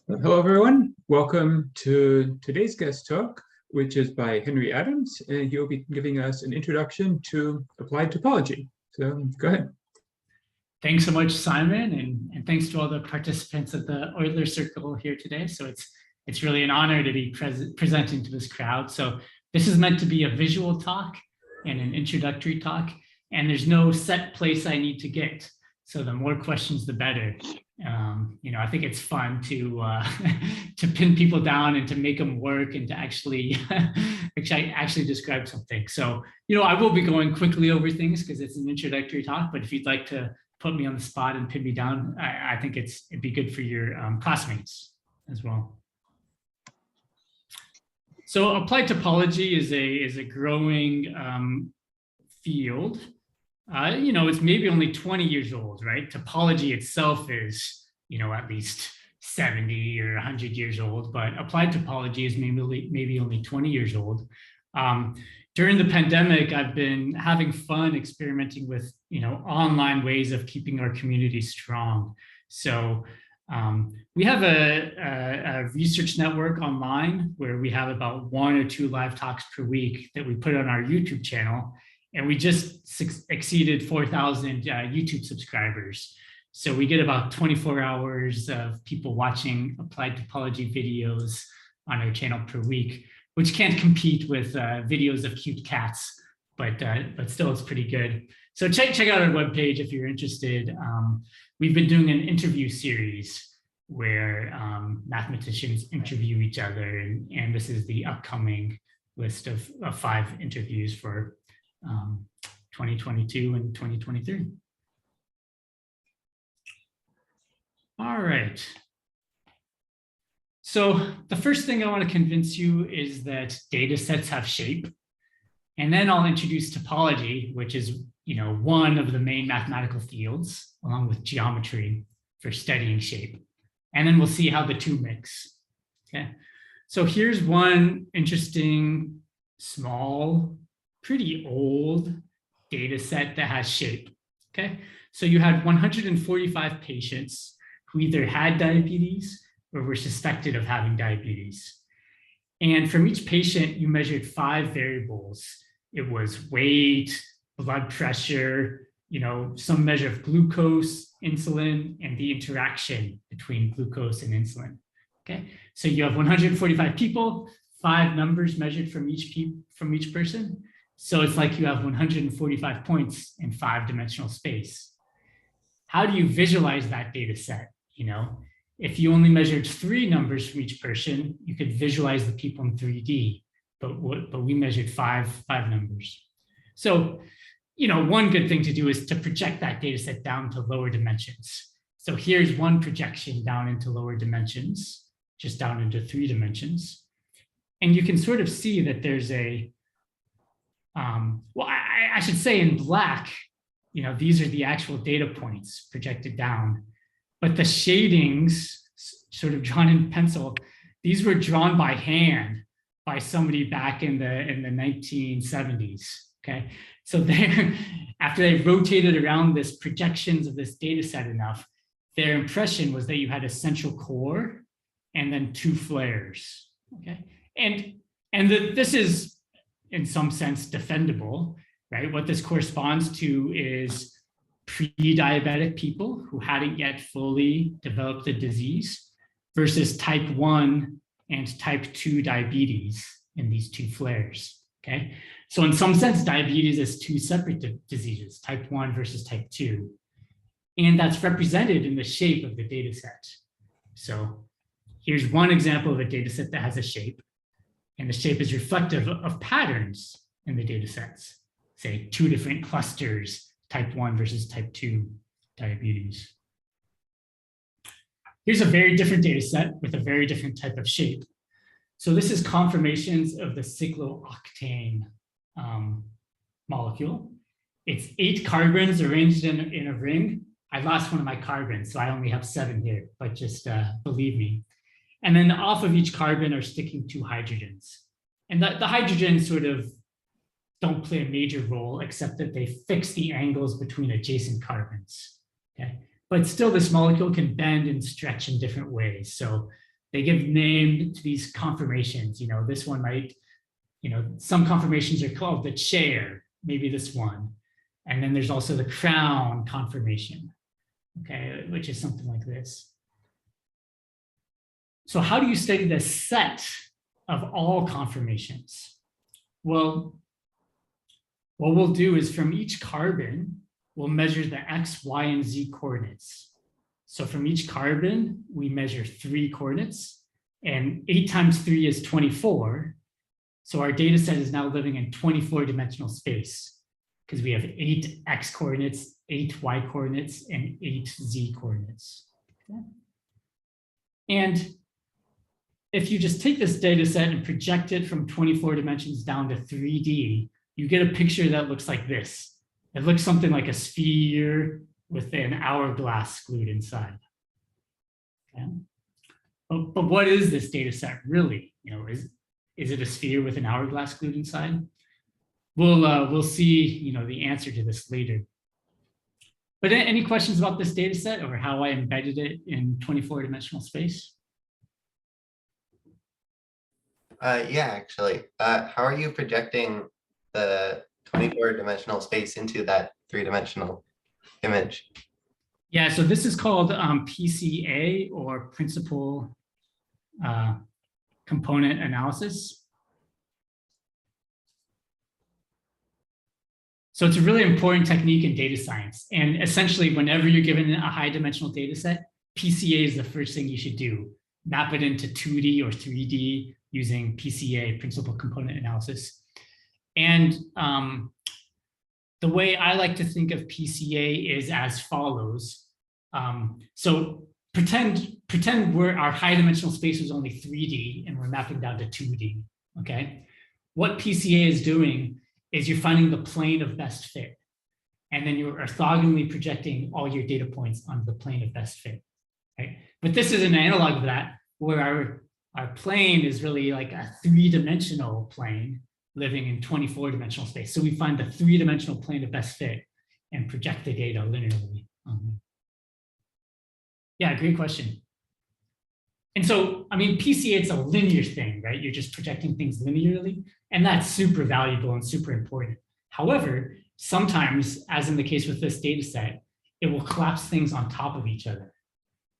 Hello, everyone. Welcome to today's guest talk, which is by Henry Adams, and he'll be giving us an introduction to applied topology. So go ahead. Thanks so much, Simon, and thanks to all the participants at the Euler Circle here today. So it's really an honor to be presenting to this crowd. So this is meant to be a visual talk and an introductory talk, and there's no set place I need to get. So the more questions, the better. I think it's fun to to pin people down and to make them work and to actually describe something. So I will be going quickly over things because it's an introductory talk. But if you'd like to put me on the spot and pin me down, I think it'd be good for your classmates as well. So applied topology is a growing field. It's maybe only 20 years old, right? Topology itself is, at least 70 or 100 years old, but applied topology is maybe only 20 years old. During the pandemic, I've been having fun experimenting with, online ways of keeping our community strong. So we have a research network online where we have about 1 or 2 live talks per week that we put on our YouTube channel. And we just exceeded 4,000 YouTube subscribers. So we get about 24 hours of people watching applied topology videos on our channel per week, which can't compete with videos of cute cats, but still it's pretty good. So check out our webpage if you're interested. We've been doing an interview series where mathematicians interview each other, and this is the upcoming list of 5 interviews for 2022 and 2023. All right. So the first thing I want to convince you is that data sets have shape. And then I'll introduce topology, which is, one of the main mathematical fields, along with geometry, for studying shape. And then we'll see how the two mix. Okay. So here's one interesting, small, pretty old data set that has shape. Okay, so you had 145 patients who either had diabetes or were suspected of having diabetes. And from each patient, you measured 5 variables. It was weight, blood pressure, some measure of glucose, insulin, and the interaction between glucose and insulin. Okay, so you have 145 people, 5 numbers measured from each person. So it's like you have 145 points in 5-dimensional space. How do you visualize that data set? If you only measured 3 numbers from each person, you could visualize the people in 3D, but we measured 5 numbers. So, one good thing to do is to project that data set down to lower dimensions. So here's one projection down into lower dimensions, just down into 3 dimensions. And you can sort of see that there's I should say in black, these are the actual data points projected down, but the shadings sort of drawn in pencil, these were drawn by hand by somebody back in the 1970s. Okay, so after they rotated around this projections of this data set enough, their impression was that you had a central core and then 2 flares. Okay, this is in some sense defendable, right? What this corresponds to is pre-diabetic people who hadn't yet fully developed the disease versus type 1 and type 2 diabetes in these 2 flares, okay? So in some sense, diabetes is 2 separate diseases, type 1 versus type 2. And that's represented in the shape of the data set. So here's one example of a data set that has a shape. And the shape is reflective of patterns in the data sets, say 2 different clusters, type 1 versus type 2 diabetes. Here's a very different data set with a very different type of shape. So this is conformations of the cyclo-octane molecule. It's 8 carbons arranged in a ring. I lost one of my carbons, so I only have 7 here, but just believe me. And then off of each carbon are sticking 2 hydrogens. And the hydrogens sort of don't play a major role, except that they fix the angles between adjacent carbons. Okay? But still, this molecule can bend and stretch in different ways. So they give name to these conformations. This one might, some conformations are called the chair, maybe this one. And then there's also the crown conformation, okay, which is something like this. So how do you study the set of all conformations? Well, what we'll do is from each carbon, we'll measure the X, Y, and Z coordinates. So from each carbon, we measure 3 coordinates, and 8 times 3 is 24. So our data set is now living in 24-dimensional space because we have 8 X coordinates, 8 Y coordinates, and 8 Z coordinates. Okay. And if you just take this data set and project it from 24 dimensions down to 3D, you get a picture that looks like this. It looks something like a sphere with an hourglass glued inside. Okay. But what is this data set really? Is it a sphere with an hourglass glued inside? We'll see the answer to this later. But any questions about this data set or how I embedded it in 24-dimensional space? Yeah, actually. How are you projecting the 24-dimensional space into that 3-dimensional image? Yeah, so this is called PCA, or principal component analysis. So it's a really important technique in data science. And essentially, whenever you're given a high-dimensional data set, PCA is the first thing you should do. Map it into 2D or 3D using PCA, principal component analysis. And the way I like to think of PCA is as follows. So pretend our high-dimensional space was only 3D and we're mapping down to 2D, okay? What PCA is doing is you're finding the plane of best fit. And then you're orthogonally projecting all your data points onto the plane of best fit, right? But this is an analog of that, where our plane is really like a 3-dimensional plane living in 24-dimensional space. So we find the 3-dimensional plane of best fit and project the data linearly. Yeah, great question. And so, I mean, PCA, it's a linear thing, right? You're just projecting things linearly, and that's super valuable and super important. However, sometimes, as in the case with this data set, it will collapse things on top of each other,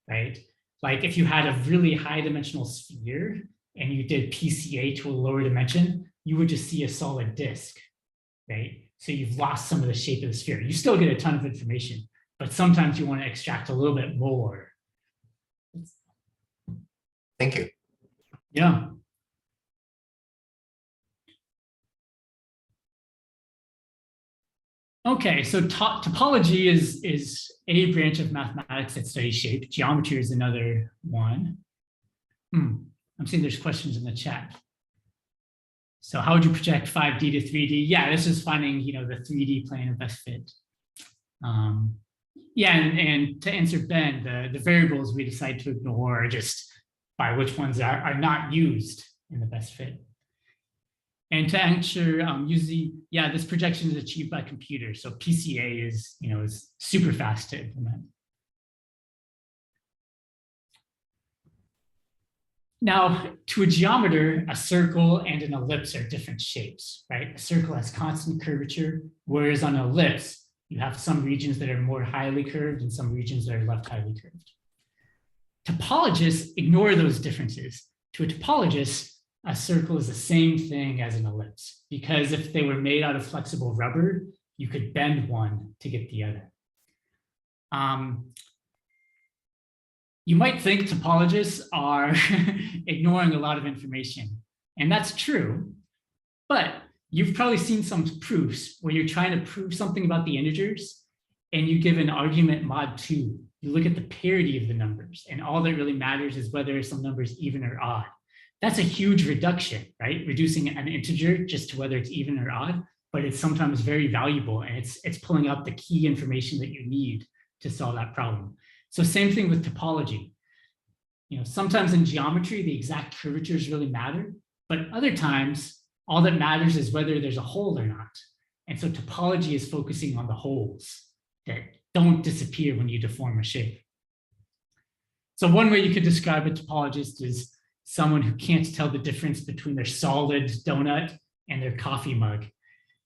right? Like if you had a really high dimensional sphere and you did PCA to a lower dimension, you would just see a solid disk, right? So you've lost some of the shape of the sphere. You still get a ton of information, but sometimes you want to extract a little bit more. Thank you. Yeah. Okay, so topology is a branch of mathematics that studies shape. Geometry is another one. I'm seeing there's questions in the chat. So how would you project 5D to 3D? Yeah, this is finding the 3D plane of best fit. Yeah, and to answer Ben, the variables we decide to ignore are just by which ones are not used in the best fit. And to answer yeah, this projection is achieved by computers. So PCA is super fast to implement. Now, to a geometer, a circle and an ellipse are different shapes, right? A circle has constant curvature, whereas on an ellipse, you have some regions that are more highly curved and some regions that are left highly curved. Topologists ignore those differences. To a topologist, a circle is the same thing as an ellipse, because if they were made out of flexible rubber, you could bend one to get the other. You might think topologists are ignoring a lot of information, and that's true, but you've probably seen some proofs where you're trying to prove something about the integers and you give an argument mod 2. You look at the parity of the numbers, and all that really matters is whether some number is even or odd. That's a huge reduction, right? Reducing an integer just to whether it's even or odd, but it's sometimes very valuable, and it's pulling out the key information that you need to solve that problem. So same thing with topology. Sometimes in geometry, the exact curvatures really matter, but other times, all that matters is whether there's a hole or not. And so topology is focusing on the holes that don't disappear when you deform a shape. So one way you could describe a topologist is someone who can't tell the difference between their solid donut and their coffee mug.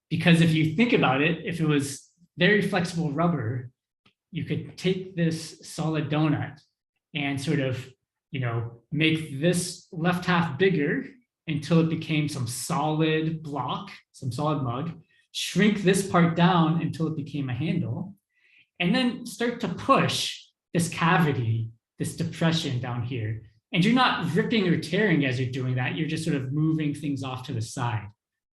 Because if you think about it, if it was very flexible rubber, you could take this solid donut and sort of, make this left half bigger until it became some solid block, some solid mug, shrink this part down until it became a handle, and then start to push this cavity, this depression down here. And you're not ripping or tearing as you're doing that, you're just sort of moving things off to the side,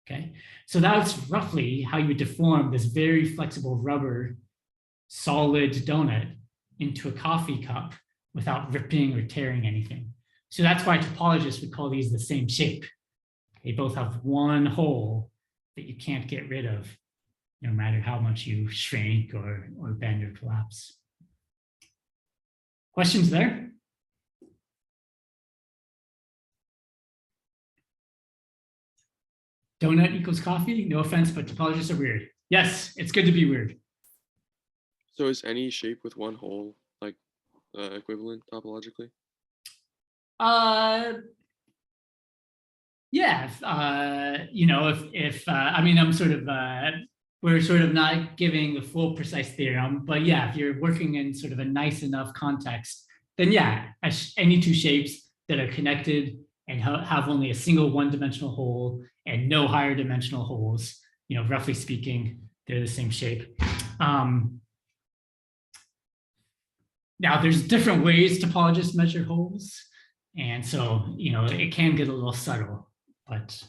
okay? So that's roughly how you deform this very flexible rubber solid donut into a coffee cup without ripping or tearing anything. So that's why topologists would call these the same shape. They both have one hole that you can't get rid of, no matter how much you shrink or bend or collapse. Questions there? Donut equals coffee? No offense, but topologists are weird. Yes, it's good to be weird. So is any shape with one hole like equivalent topologically? Yeah, I mean, I'm sort of, we're sort of not giving the full precise theorem, but yeah, if you're working in sort of a nice enough context, then yeah, any two shapes that are connected and have only a single one-dimensional hole and no higher dimensional holes, roughly speaking, they're the same shape. Now, there's different ways topologists measure holes. And so, it can get a little subtle, but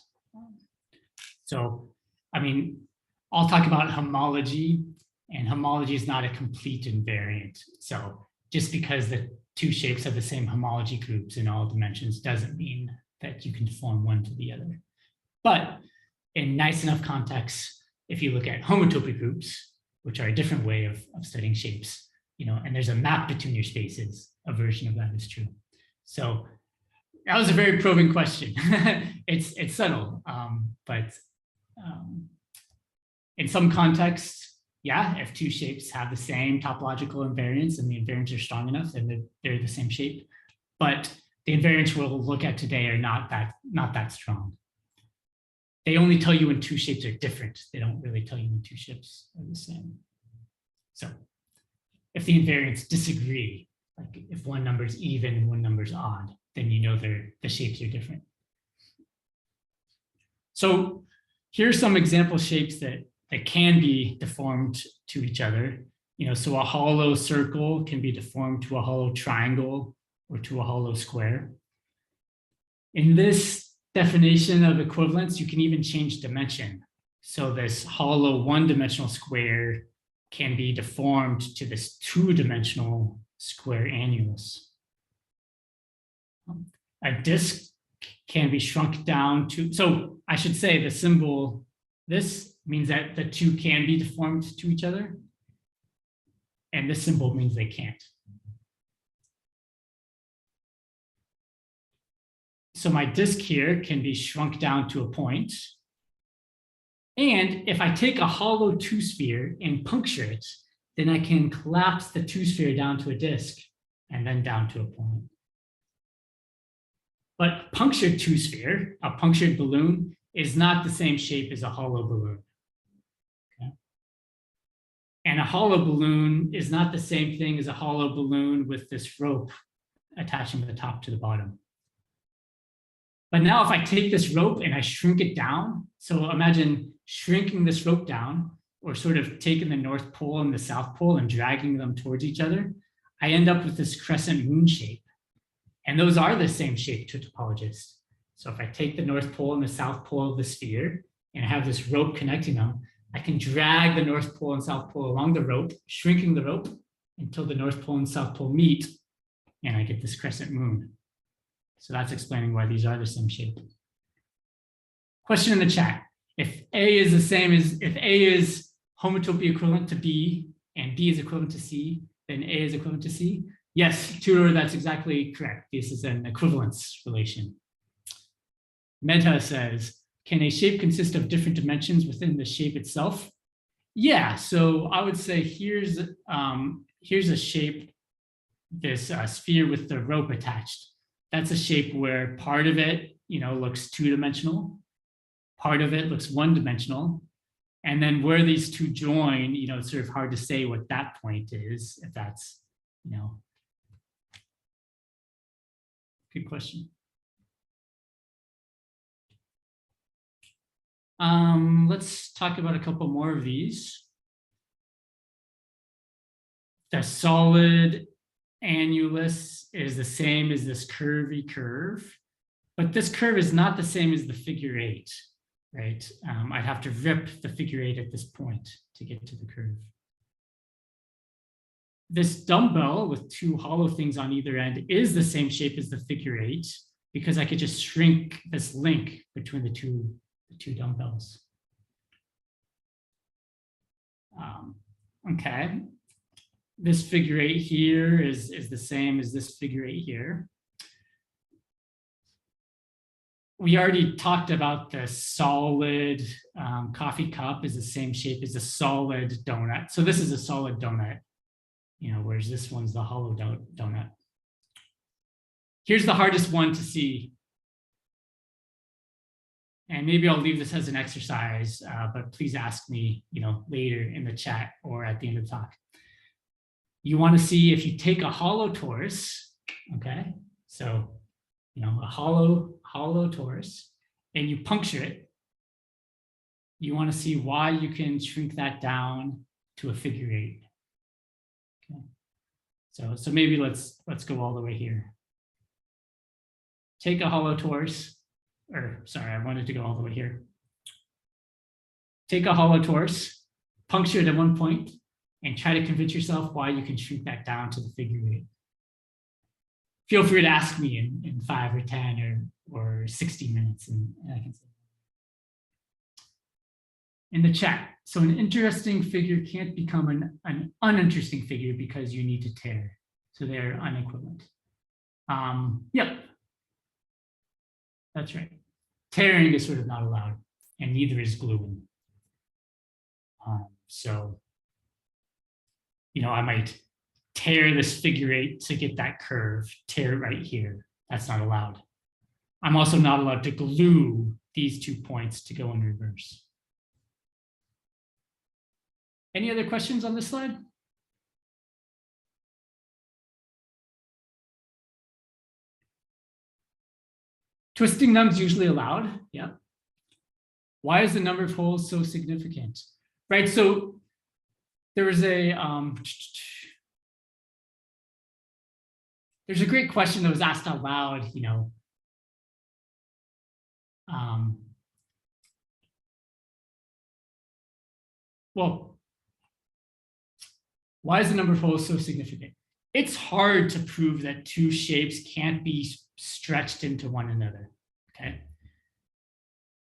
so, I mean, I'll talk about homology, and homology is not a complete invariant. So just because the two shapes have the same homology groups in all dimensions doesn't mean that you can deform one to the other. But in nice enough contexts, if you look at homotopy groups, which are a different way of studying shapes, and there's a map between your spaces, a version of that is true. So that was a very probing question. It's subtle, but in some contexts, yeah, if two shapes have the same topological invariance and the invariants are strong enough, then they're the same shape. But the invariants we'll look at today are not that strong. They only tell you when two shapes are different. They don't really tell you when two shapes are the same. So if the invariants disagree, like if one number is even and one number is odd, then the shapes are different. So here's some example shapes that can be deformed to each other. So a hollow circle can be deformed to a hollow triangle or to a hollow square. In this definition of equivalence, you can even change dimension. So this hollow one-dimensional square can be deformed to this two-dimensional square annulus. A disk can be shrunk down to, so I should say the symbol, this means that the two can be deformed to each other. And this symbol means they can't. So my disk here can be shrunk down to a point. And if I take a hollow two-sphere and puncture it, then I can collapse the two-sphere down to a disk and then down to a point. But punctured two-sphere, a punctured balloon, is not the same shape as a hollow balloon. Okay? And a hollow balloon is not the same thing as a hollow balloon with this rope attaching the top to the bottom. But now if I take this rope and I shrink it down, so imagine shrinking this rope down, or sort of taking the North Pole and the South Pole and dragging them towards each other, I end up with this crescent moon shape. And those are the same shape to a topologist. So if I take the North Pole and the South Pole of the sphere and I have this rope connecting them, I can drag the North Pole and South Pole along the rope, shrinking the rope until the North Pole and South Pole meet, and I get this crescent moon. So that's explaining why these are the same shape. Question in the chat. If A is the same as, if A is homotopy equivalent to B and B is equivalent to C, then A is equivalent to C. Yes, tutor, that's exactly correct. This is an equivalence relation. Meta says, can a shape consist of different dimensions within the shape itself? Yeah, so I would say here's a shape this sphere with the rope attached. That's a shape where part of it, looks two-dimensional, part of it looks one-dimensional, and then where these two join, it's sort of hard to say what that point is, if that's, good question. Let's talk about a couple more of these. The solid annulus is the same as this curvy curve, but this curve is not the same as the figure 8, right? I'd have to rip the figure 8 at this point to get to the curve. This dumbbell with two hollow things on either end is the same shape as the figure 8 because I could just shrink this link between the two dumbbells. Okay. This figure 8 here is the same as this figure 8 here. We already talked about the solid coffee cup is the same shape as a solid donut. So this is a solid donut, whereas this one's the hollow donut. Here's the hardest one to see. And maybe I'll leave this as an exercise, but please ask me, later in the chat or at the end of the talk. You want to see if you take a hollow torus, okay? So, a hollow torus, and you puncture it. You want to see why you can shrink that down to a figure 8. Okay. So maybe let's go all the way here. Take a hollow torus, or sorry, I wanted to go all the way here. Take a hollow torus, puncture it at one point, and try to convince yourself why you can shrink that down to the figure 8. Feel free to ask me in 5 or 10 or 60 minutes, and I can say in the chat. So an interesting figure can't become an uninteresting figure because you need to tear. So they're unequivalent. Yep, that's right. Tearing is sort of not allowed, and neither is gluing. I might tear this figure 8 to get that curve, tear it right here. That's not allowed. I'm also not allowed to glue these 2 points to go in reverse. Any other questions on this slide? Twisting num's usually allowed, yeah. Why is the number of holes so significant? Right, so there was there's a great question that was asked out loud, well, why is the number of holes so significant? It's hard to prove that two shapes can't be stretched into one another, okay?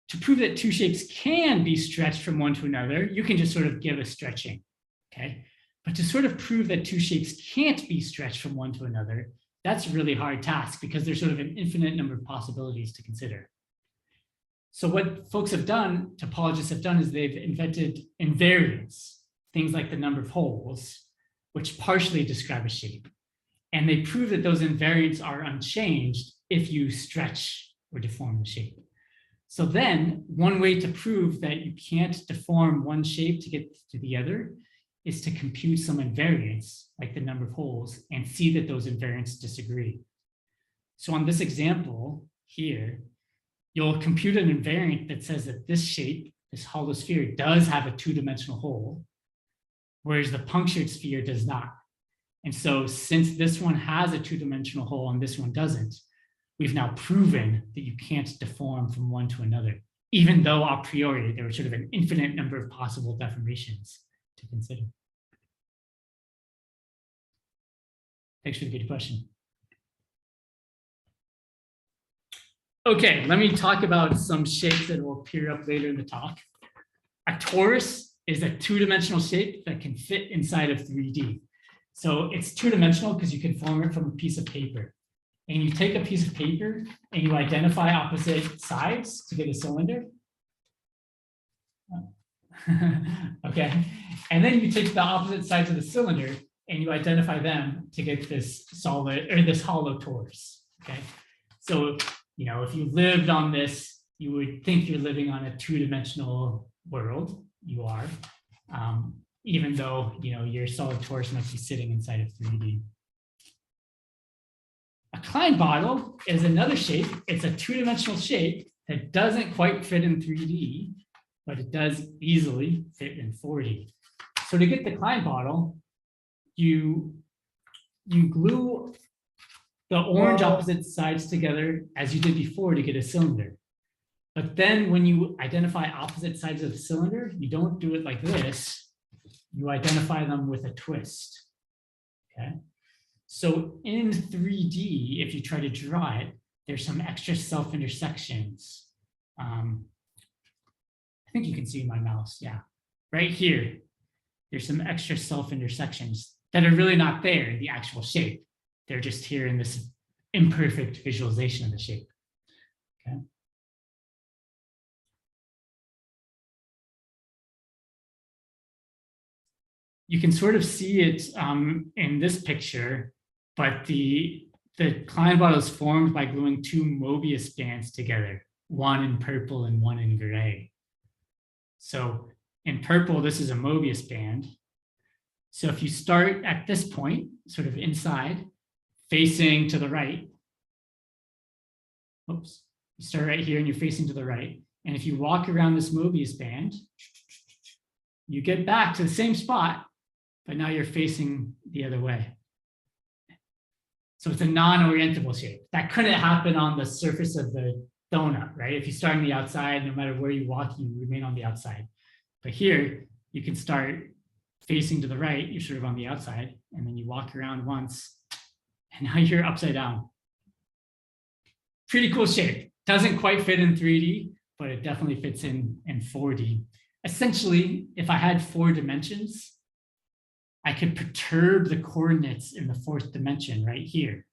To prove that two shapes can be stretched from one to another, you can just sort of give a stretching, okay? But to sort of prove that two shapes can't be stretched from one to another, that's a really hard task because there's sort of an infinite number of possibilities to consider. So what folks have done, topologists have done, is they've invented invariants, things like the number of holes, which partially describe a shape. And they prove that those invariants are unchanged if you stretch or deform the shape. So then one way to prove that you can't deform one shape to get to the other is to compute some invariants, like the number of holes, and see that those invariants disagree. So on this example here, you'll compute an invariant that says that this shape, this hollow sphere, does have a two-dimensional hole, whereas the punctured sphere does not. And so since this one has a two-dimensional hole and this one doesn't, we've now proven that you can't deform from one to another, even though a priori there was sort of an infinite number of possible deformations to consider. Thanks for the good question. Okay, let me talk about some shapes that will appear up later in the talk. A torus is a two-dimensional shape that can fit inside of 3D. So it's two-dimensional because you can form it from a piece of paper. And you take a piece of paper and you identify opposite sides to get a cylinder. Okay, and then you take the opposite sides of the cylinder and you identify them to get this solid or this hollow torus. Okay, so if you lived on this, you would think you're living on a two-dimensional world. You are, even though your solid torus might be sitting inside of 3D. A Klein bottle is another shape. It's a two-dimensional shape that doesn't quite fit in 3D, but it does easily fit in 4D. So to get the Klein bottle, you glue the orange opposite sides together as you did before to get a cylinder. But then when you identify opposite sides of the cylinder, you don't do it like this. You identify them with a twist. Okay. So in 3D, if you try to draw it, there's some extra self-intersections. I think you can see my mouse. Yeah, right here. There's some extra self-intersections that are really not there in the actual shape. They're just here in this imperfect visualization of the shape. Okay. You can sort of see it in this picture, but the Klein bottle is formed by gluing two Mobius bands together, one in purple and one in gray. So in purple, this is a Mobius band. So if you start at this point, sort of inside, facing to the right, oops, you start right here and you're facing to the right. And if you walk around this Mobius band, you get back to the same spot, but now you're facing the other way. So it's a non-orientable shape. That couldn't happen on the surface of the donut, right? If you start on the outside, no matter where you walk, you remain on the outside. But here, you can start facing to the right, you're sort of on the outside, and then you walk around once, and now you're upside down. Pretty cool shape. Doesn't quite fit in 3D, but it definitely fits in 4D. Essentially, if I had 4 dimensions, I could perturb the coordinates in the 4th dimension right here.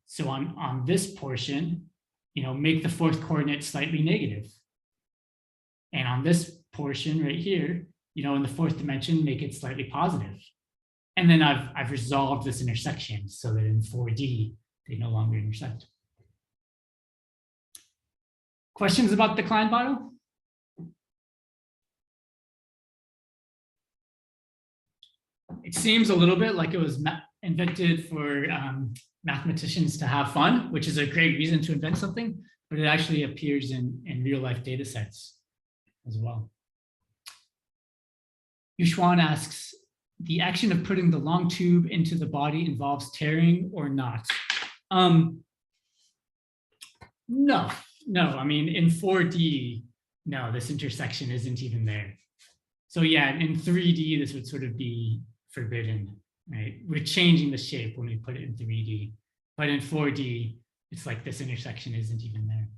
So on this portion, make the 4th coordinate slightly negative. And on this portion right here, in the 4th dimension, make it slightly positive. And then I've resolved this intersection so that in 4D, they no longer intersect. Questions about the Klein bottle? It seems a little bit like it was invented for mathematicians to have fun, which is a great reason to invent something, but it actually appears in real life data sets as well. Yushwan asks, the action of putting the long tube into the body involves tearing or not? No, I mean, in 4D, no, this intersection isn't even there. So yeah, in 3D, this would sort of be forbidden, right? We're changing the shape when we put it in 3D, but in 4D, it's like this intersection isn't even there.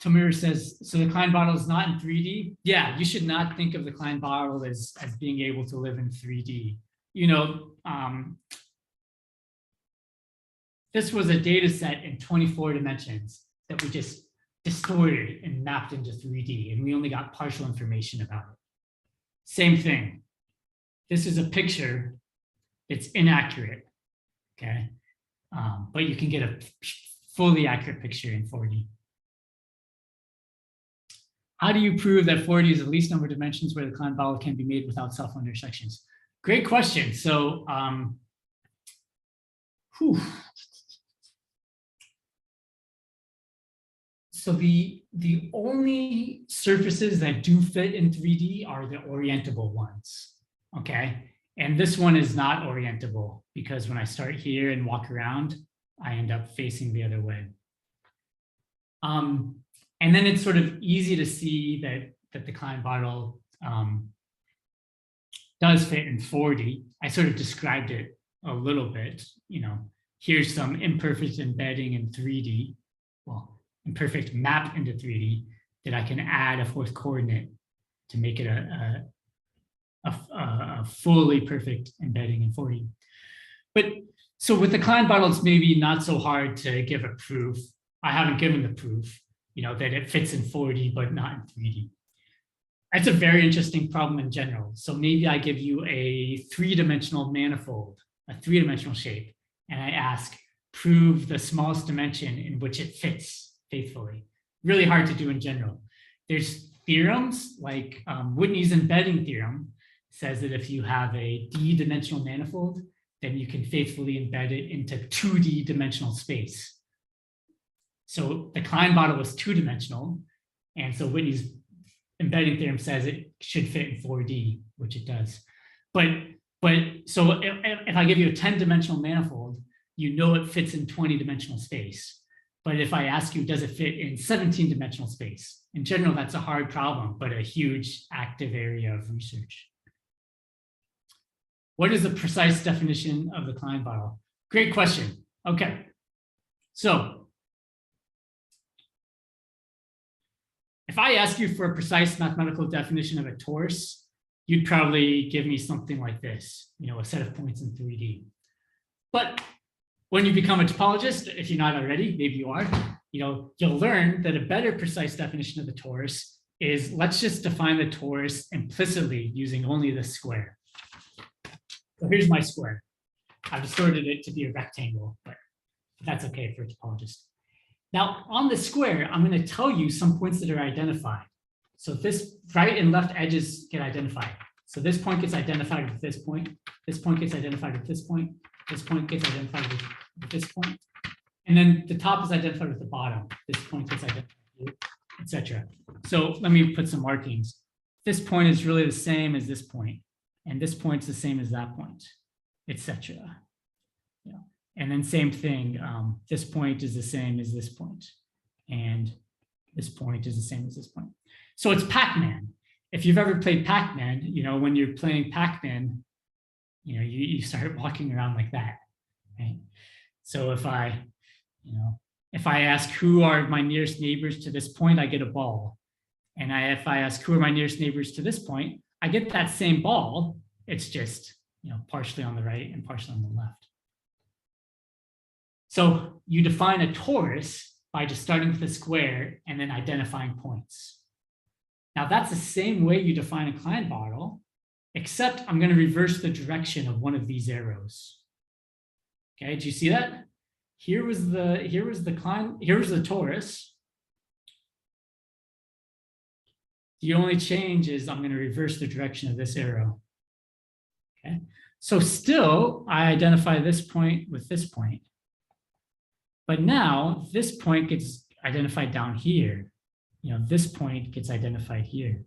Tamir says, so the Klein bottle is not in 3D? Yeah, you should not think of the Klein bottle as being able to live in 3D. This was a data set in 24 dimensions that we just distorted and mapped into 3D, and we only got partial information about it. Same thing. This is a picture. It's inaccurate, okay? But you can get a fully accurate picture in 4D. How do you prove that 4D is the least number of dimensions where the Klein bottle can be made without self-intersections? Great question. So, so the only surfaces that do fit in 3D are the orientable ones, okay? And this one is not orientable because when I start here and walk around, I end up facing the other way. And then it's sort of easy to see that the Klein bottle does fit in 4D. I sort of described it a little bit, here's some imperfect embedding in 3D, well, imperfect map into 3D that I can add a 4th coordinate to make it a fully perfect embedding in 4D. But so with the Klein bottle, it's maybe not so hard to give a proof. I haven't given the proof, that it fits in 4D, but not in 3D. That's a very interesting problem in general. So maybe I give you a three-dimensional manifold, a three-dimensional shape, and I ask, prove the smallest dimension in which it fits faithfully. Really hard to do in general. There's theorems like Whitney's embedding theorem says that if you have a d-dimensional manifold, then you can faithfully embed it into 2D dimensional space. So the Klein bottle was two-dimensional, and so Whitney's embedding theorem says it should fit in 4D, which it does. But so if I give you a 10-dimensional manifold, you know it fits in 20-dimensional space. But if I ask you, does it fit in 17-dimensional space? In general, that's a hard problem, but a huge active area of research. What is the precise definition of the Klein bottle? Great question. Okay, so if I ask you for a precise mathematical definition of a torus, you'd probably give me something like this, a set of points in 3D. But when you become a topologist, if you're not already, maybe you are, you'll learn that a better precise definition of the torus is, let's just define the torus implicitly using only the square. So here's my square. I've distorted it to be a rectangle, but that's okay for a topologist. Now, on the square, I'm going to tell you some points that are identified. So this right and left edges get identified. So this point gets identified with this point gets identified with this point gets identified with this point, and then the top is identified with the bottom. This point gets identified here, etc. So let me put some markings. This point is really the same as this point, and this point is the same as that point, etc. And then same thing, this point is the same as this point, and this point is the same as this point. So it's Pac-Man. If you've ever played Pac-Man, when you're playing Pac-Man, you start walking around like that, right? So if I ask who are my nearest neighbors to this point, I get a ball. And if I ask who are my nearest neighbors to this point, I get that same ball. It's just, partially on the right and partially on the left. So you define a torus by just starting with a square and then identifying points. Now that's the same way you define a Klein bottle, except I'm going to reverse the direction of one of these arrows. Okay, do you see that? Here was the torus. The only change is I'm going to reverse the direction of this arrow. Okay, so still I identify this point with this point. But now this point gets identified down here. This point gets identified here.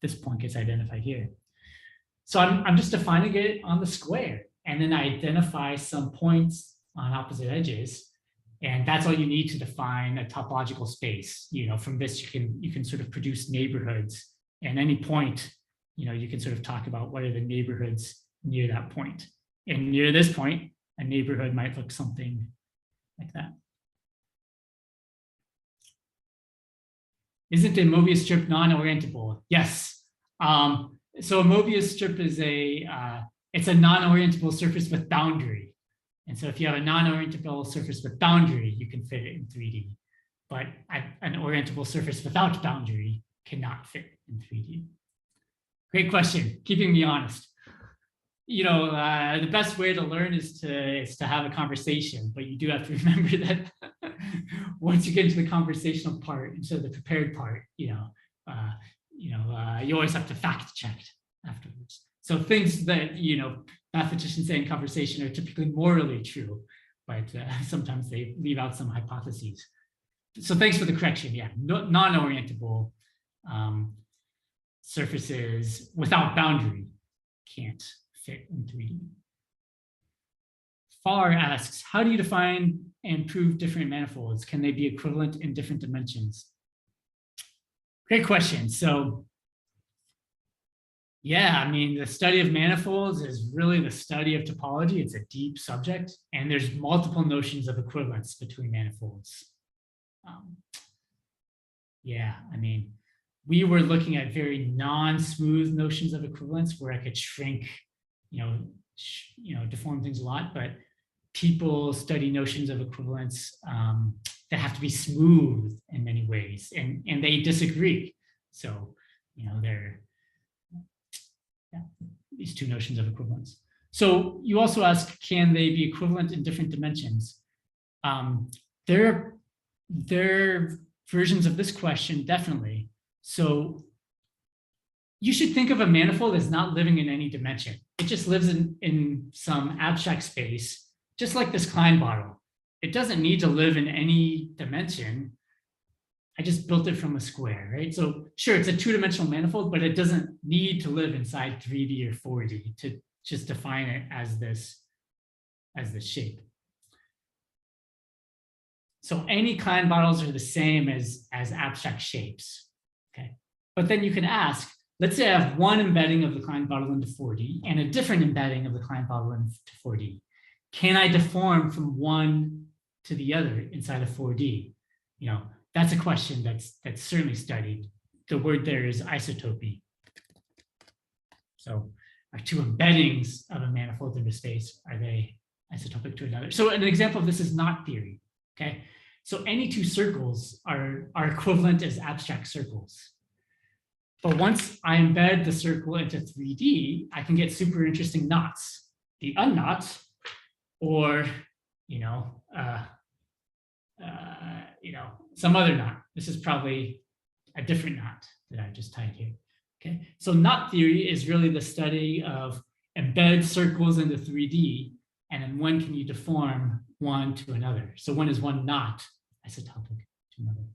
This point gets identified here. So I'm just defining it on the square, and then I identify some points on opposite edges, and that's all you need to define a topological space. From this you can sort of produce neighborhoods, and any point, you can sort of talk about what are the neighborhoods near that point. And near this point, a neighborhood might look something like that. Isn't a Mobius strip non-orientable? Yes. So a Mobius strip is it's a non-orientable surface with boundary. And so if you have a non-orientable surface with boundary, you can fit it in 3D. But an orientable surface without boundary cannot fit in 3D. Great question, keeping me honest. The best way to learn is to have a conversation, but you do have to remember that once you get into the conversational part instead of the prepared part, you always have to fact check afterwards. So things that mathematicians say in conversation are typically morally true, but sometimes they leave out some hypotheses. So thanks for the correction. Yeah, non-orientable surfaces without boundary can't fit in 3D. Farr asks, how do you define and prove different manifolds? Can they be equivalent in different dimensions? Great question. So yeah, the study of manifolds is really the study of topology. It's a deep subject, and there's multiple notions of equivalence between manifolds. We were looking at very non-smooth notions of equivalence where I could shrink, deform things a lot, but people study notions of equivalence that have to be smooth in many ways, and they disagree. So, they're these two notions of equivalence. So you also ask, can they be equivalent in different dimensions? There are versions of this question, definitely. So you should think of a manifold as not living in any dimension. It just lives in some abstract space, just like this Klein bottle. It doesn't need to live in any dimension. I just built it from a square, right? So sure, it's a two-dimensional manifold, but it doesn't need to live inside 3D or 4D to just define it as this shape. So any Klein bottles are the same as abstract shapes, okay? But then you can ask, let's say I have one embedding of the Klein bottle into 4D and a different embedding of the Klein bottle into 4D. Can I deform from one to the other inside of 4D? That's a question that's certainly studied. The word there is isotopy. So are two embeddings of a manifold into space, are they isotopic to another? So an example of this is knot theory, okay? So any two circles are equivalent as abstract circles. But once I embed the circle into 3D, I can get super interesting knots. The unknot, or some other knot. This is probably a different knot that I just tied here. Okay, so knot theory is really the study of embed circles into 3D, and then when can you deform one to another? So when is one knot isotopic to another?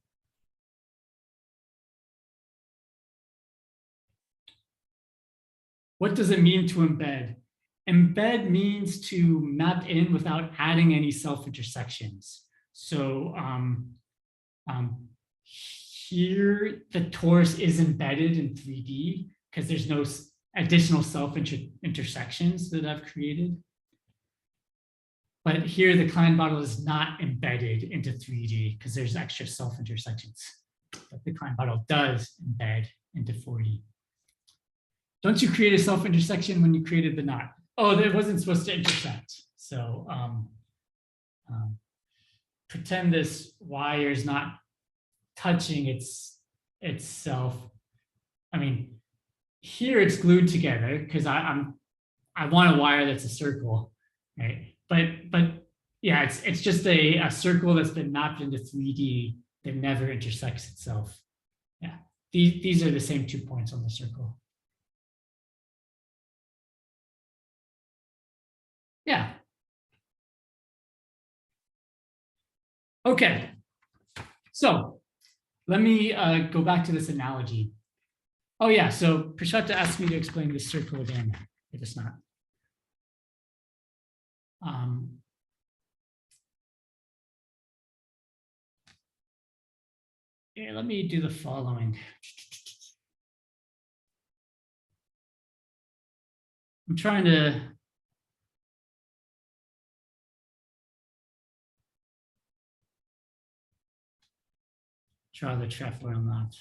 What does it mean to embed? Embed means to map in without adding any self-intersections. So here the torus is embedded in 3D because there's no additional self-intersections that I've created. But here the Klein bottle is not embedded into 3D because there's extra self-intersections. But the Klein bottle does embed into 4D. Don't you create a self-intersection when you created the knot? Oh, it wasn't supposed to intersect. So pretend this wire is not touching itself. I mean, here it's glued together because I want a wire that's a circle, right? But yeah, it's just a circle that's been mapped into 3D that never intersects itself. Yeah, these are the same 2 points on the circle. Yeah. Okay. So let me go back to this analogy. Oh yeah, so Prashanta asked me to explain this circle again, if it's not. Yeah, let me do the following. I'm trying to draw the trefoil knot.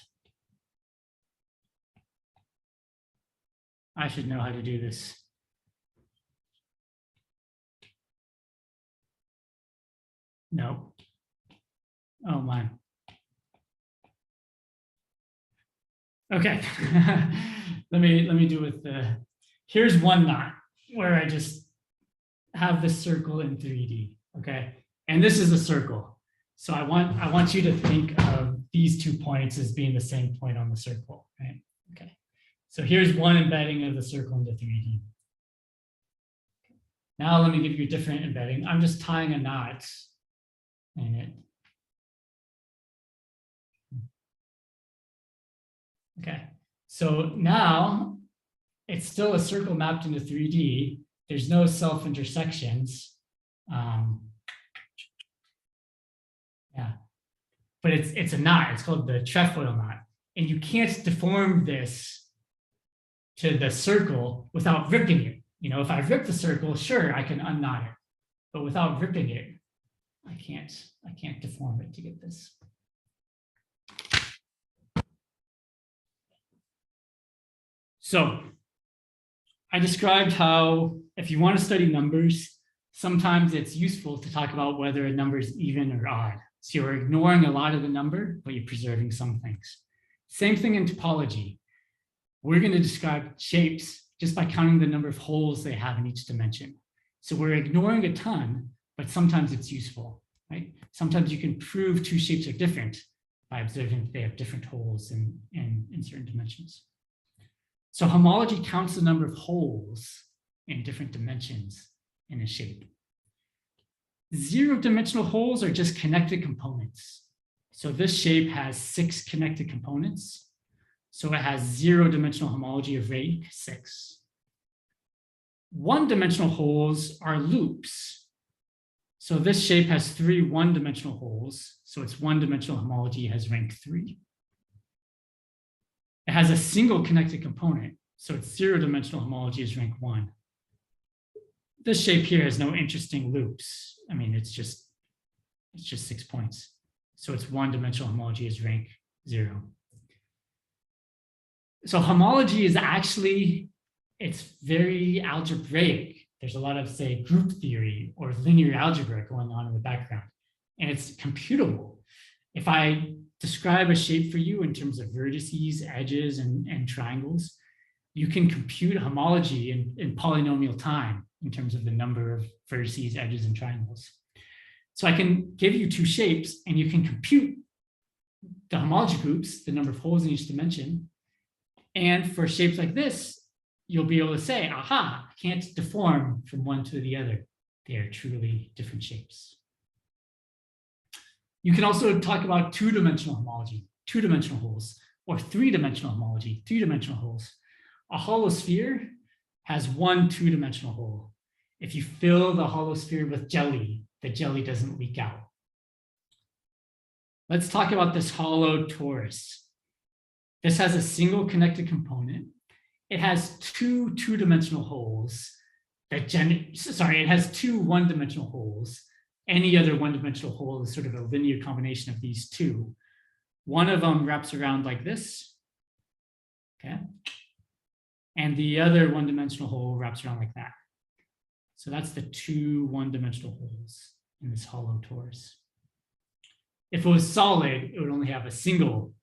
I should know how to do this. No. Oh my. Okay. let me do it with the. Here's one knot where I just have this circle in 3D. Okay, and this is a circle. So I want you to think of these 2 points as being the same point on the circle, right? Okay. So here's one embedding of the circle into 3D. Now let me give you a different embedding. I'm just tying a knot in it. Okay. So now it's still a circle mapped into 3D. There's no self-intersections. Yeah, but it's a knot. It's called the trefoil knot. And you can't deform this to the circle without ripping it. If I rip the circle, sure, I can unknot it. But without ripping it, I can't deform it to get this. So I described how if you want to study numbers, sometimes it's useful to talk about whether a number is even or odd. So you're ignoring a lot of the number, but you're preserving some things. Same thing in topology. We're going to describe shapes just by counting the number of holes they have in each dimension. So we're ignoring a ton, but sometimes it's useful, right? Sometimes you can prove two shapes are different by observing that they have different holes in certain dimensions. So homology counts the number of holes in different dimensions in a shape. Zero-dimensional holes are just connected components. So this shape has 6 connected components. So it has zero-dimensional homology of rank 6. One-dimensional holes are loops. So this shape has 3 one-dimensional holes. So its one-dimensional homology has rank 3. It has a single connected component. So its zero-dimensional homology is rank 1. This shape here has no interesting loops. I mean, it's just 6 points. So its one-dimensional homology is rank 0. So homology is actually, it's very algebraic. There's a lot of, say, group theory or linear algebra going on in the background, and it's computable. If I describe a shape for you in terms of vertices, edges, and triangles, you can compute homology in polynomial time in terms of the number of vertices, edges, and triangles. So I can give you 2 shapes, and you can compute the homology groups, the number of holes in each dimension. And for shapes like this, you'll be able to say, aha, I can't deform from one to the other. They are truly different shapes. You can also talk about 2-dimensional homology, 2-dimensional holes, or 3-dimensional homology, 3-dimensional holes. A hollow sphere has 1 2-dimensional hole. If you fill the hollow sphere with jelly, the jelly doesn't leak out. Let's talk about this hollow torus. This has a single connected component. It has 2 2-dimensional holes that it has 2 1-dimensional holes. Any other 1-dimensional hole is sort of a linear combination of these 2. One of them wraps around like this, okay? And the other 1-dimensional hole wraps around like that. So that's the 2 1-dimensional holes in this hollow torus. If it was solid, it would only have a single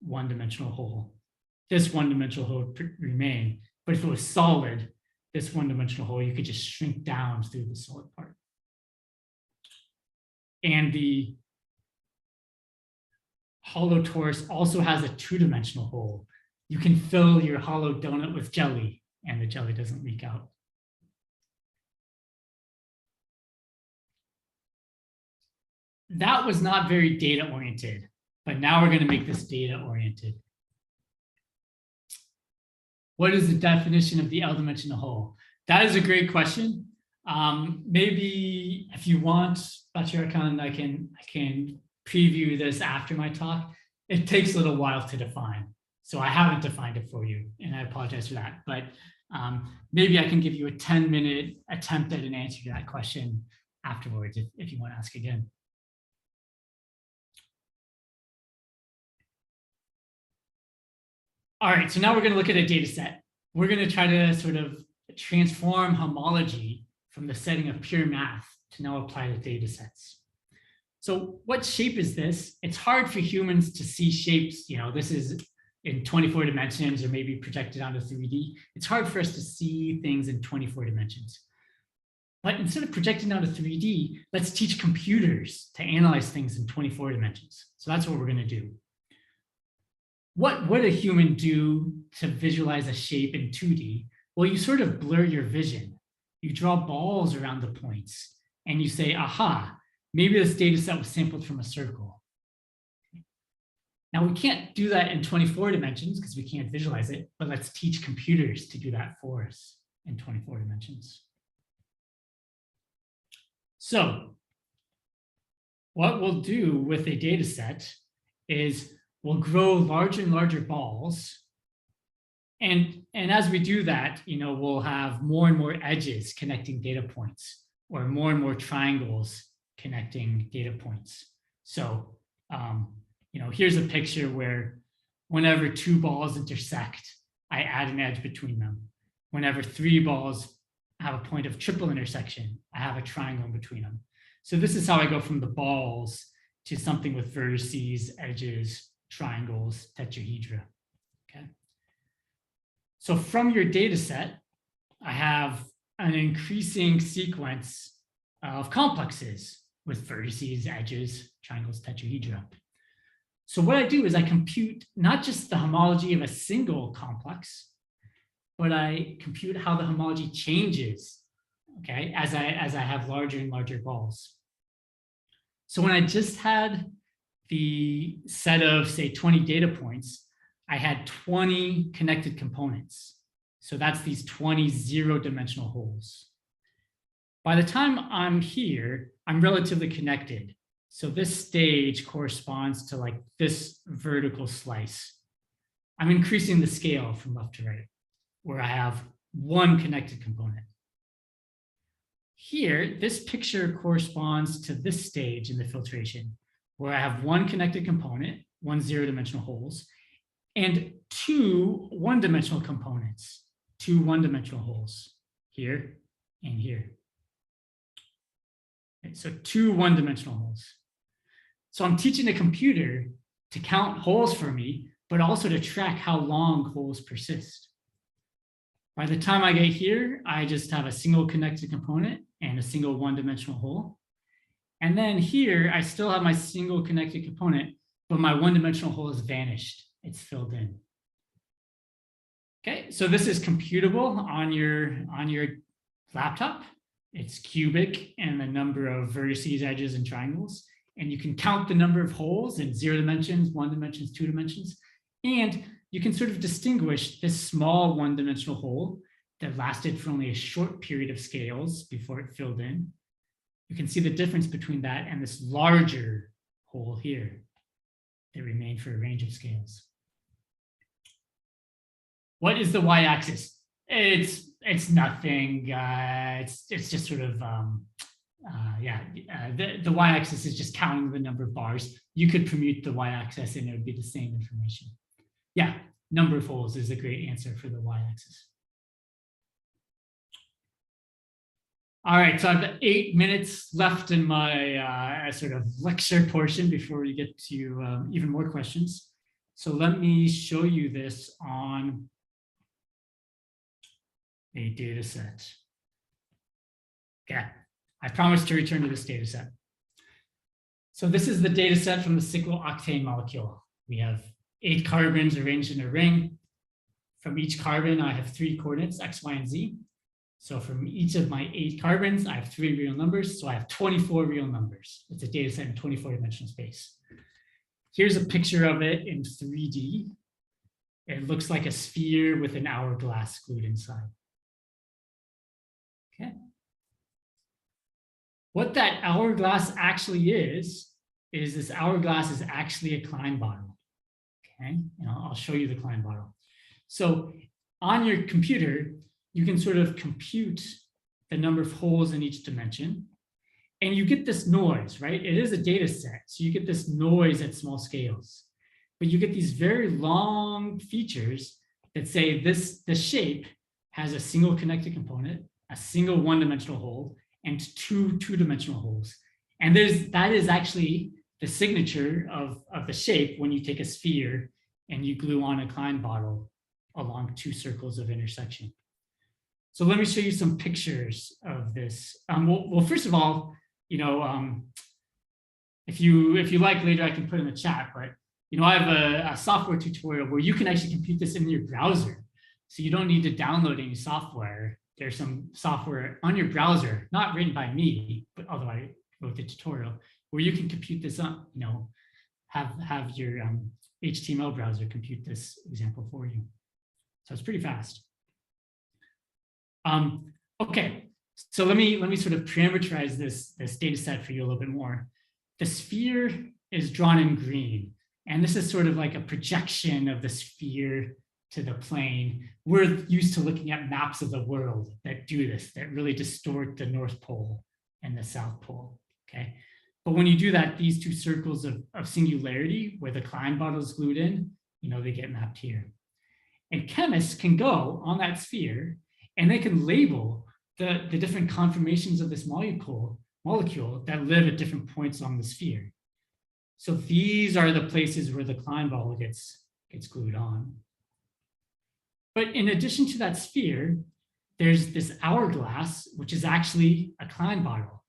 1-dimensional hole. This 1-dimensional hole would remain. But if it was solid, this 1-dimensional hole, you could just shrink down through the solid part. And the hollow torus also has a 2-dimensional hole. You can fill your hollow donut with jelly, and the jelly doesn't leak out. That was not very data-oriented, but now we're going to make this data-oriented. What is the definition of the L-dimensional hole? That is a great question. Maybe if you want, Bachirakan, I can preview this after my talk. It takes a little while to define. So I haven't defined it for you, and I apologize for that. But maybe I can give you a 10-minute attempt at an answer to that question afterwards if you want to ask again. All right, so now we're going to look at a data set. We're going to try to sort of transform homology from the setting of pure math to now apply to data sets. So what shape is this? It's hard for humans to see shapes. You know, this is in 24 dimensions or maybe projected onto 3D. It's hard for us to see things in 24 dimensions. But instead of projecting onto 3D, let's teach computers to analyze things in 24 dimensions. So that's what we're going to do. What would a human do to visualize a shape in 2D? Well, you sort of blur your vision. You draw balls around the points and you say, aha, maybe this data set was sampled from a circle. Now we can't do that in 24 dimensions because we can't visualize it, but let's teach computers to do that for us in 24 dimensions. So what we'll do with a data set is we'll grow larger and larger balls. And as we do that, you know, we'll have more and more edges connecting data points, or more and more triangles connecting data points. So, you know, here's a picture where whenever 2 balls intersect, I add an edge between them. Whenever 3 balls have a point of triple intersection, I have a triangle in between them. So this is how I go from the balls to something with vertices, edges, triangles, tetrahedra. Okay. So from your data set, I have an increasing sequence of complexes with vertices, edges, triangles, tetrahedra. So what I do is I compute not just the homology of a single complex, but I compute how the homology changes, okay, as I have larger and larger balls. So when I just had the set of, say, 20 data points, I had 20 connected components. So that's these 20 zero-dimensional holes. By the time I'm here, I'm relatively connected. So this stage corresponds to like this vertical slice. I'm increasing the scale from left to right, where I have one connected component. Here, this picture corresponds to this stage in the filtration, where I have one connected component, one zero-dimensional holes, and two one-dimensional components, two one-dimensional holes, here and here. Okay, so two one-dimensional holes. So I'm teaching the computer to count holes for me, but also to track how long holes persist. By the time I get here, I just have a single connected component and a single one-dimensional hole. And then here, I still have my single connected component, but my one-dimensional hole has vanished. It's filled in. Okay, so this is computable on your laptop. It's cubic and the number of vertices, edges, and triangles. And you can count the number of holes in 0 dimensions, 1 dimensions, 2 dimensions. And you can sort of distinguish this small one-dimensional hole that lasted for only a short period of scales before it filled in. You can see the difference between that and this larger hole here that remained for a range of scales. What is the y-axis? It's nothing. It's just sort of the y-axis is just counting the number of bars. You could permute the y-axis and it would be the same information. Yeah, number of holes is a great answer for the y-axis. All right, so I have 8 minutes left in my sort of lecture portion before we get to even more questions. So let me show you this on a data set. Okay, I promise to return to this data set. So this is the data set from the cyclo-octane molecule. We have 8 carbons arranged in a ring. From each carbon, I have 3 coordinates, x, y, and z. So from each of my 8 carbons, I have 3 real numbers. So I have 24 real numbers. It's a data set in 24-dimensional space. Here's a picture of it in 3D. It looks like a sphere with an hourglass glued inside. Okay. What that hourglass actually is this hourglass is actually a Klein bottle. Okay, and I'll show you the Klein bottle. So on your computer, you can sort of compute the number of holes in each dimension, and you get this noise, right? It is a data set, so you get this noise at small scales, but you get these very long features that say this shape has a single connected component, a single one-dimensional hole, and 2 two-dimensional holes. And that is actually the signature of the shape when you take a sphere and you glue on a Klein bottle along 2 circles of intersection. So let me show you some pictures of this. Well, first of all, if you like later, I can put in the chat, but I have a software tutorial where you can actually compute this in your browser. So you don't need to download any software. There's some software on your browser, not written by me, but although I wrote the tutorial, where you can compute this up, have your HTML browser compute this example for you. So it's pretty fast. Okay, so let me sort of parameterize this data set for you a little bit more. The sphere is drawn in green, and this is sort of like a projection of the sphere to the plane. We're used to looking at maps of the world that do this, that really distort the North Pole and the South Pole, okay? But when you do that, these 2 circles of singularity where the Klein bottle is glued in, they get mapped here. And chemists can go on that sphere and they can label the different conformations of this molecule that live at different points on the sphere. So these are the places where the Klein ball gets glued on. But in addition to that sphere, there's this hourglass, which is actually a Klein bottle.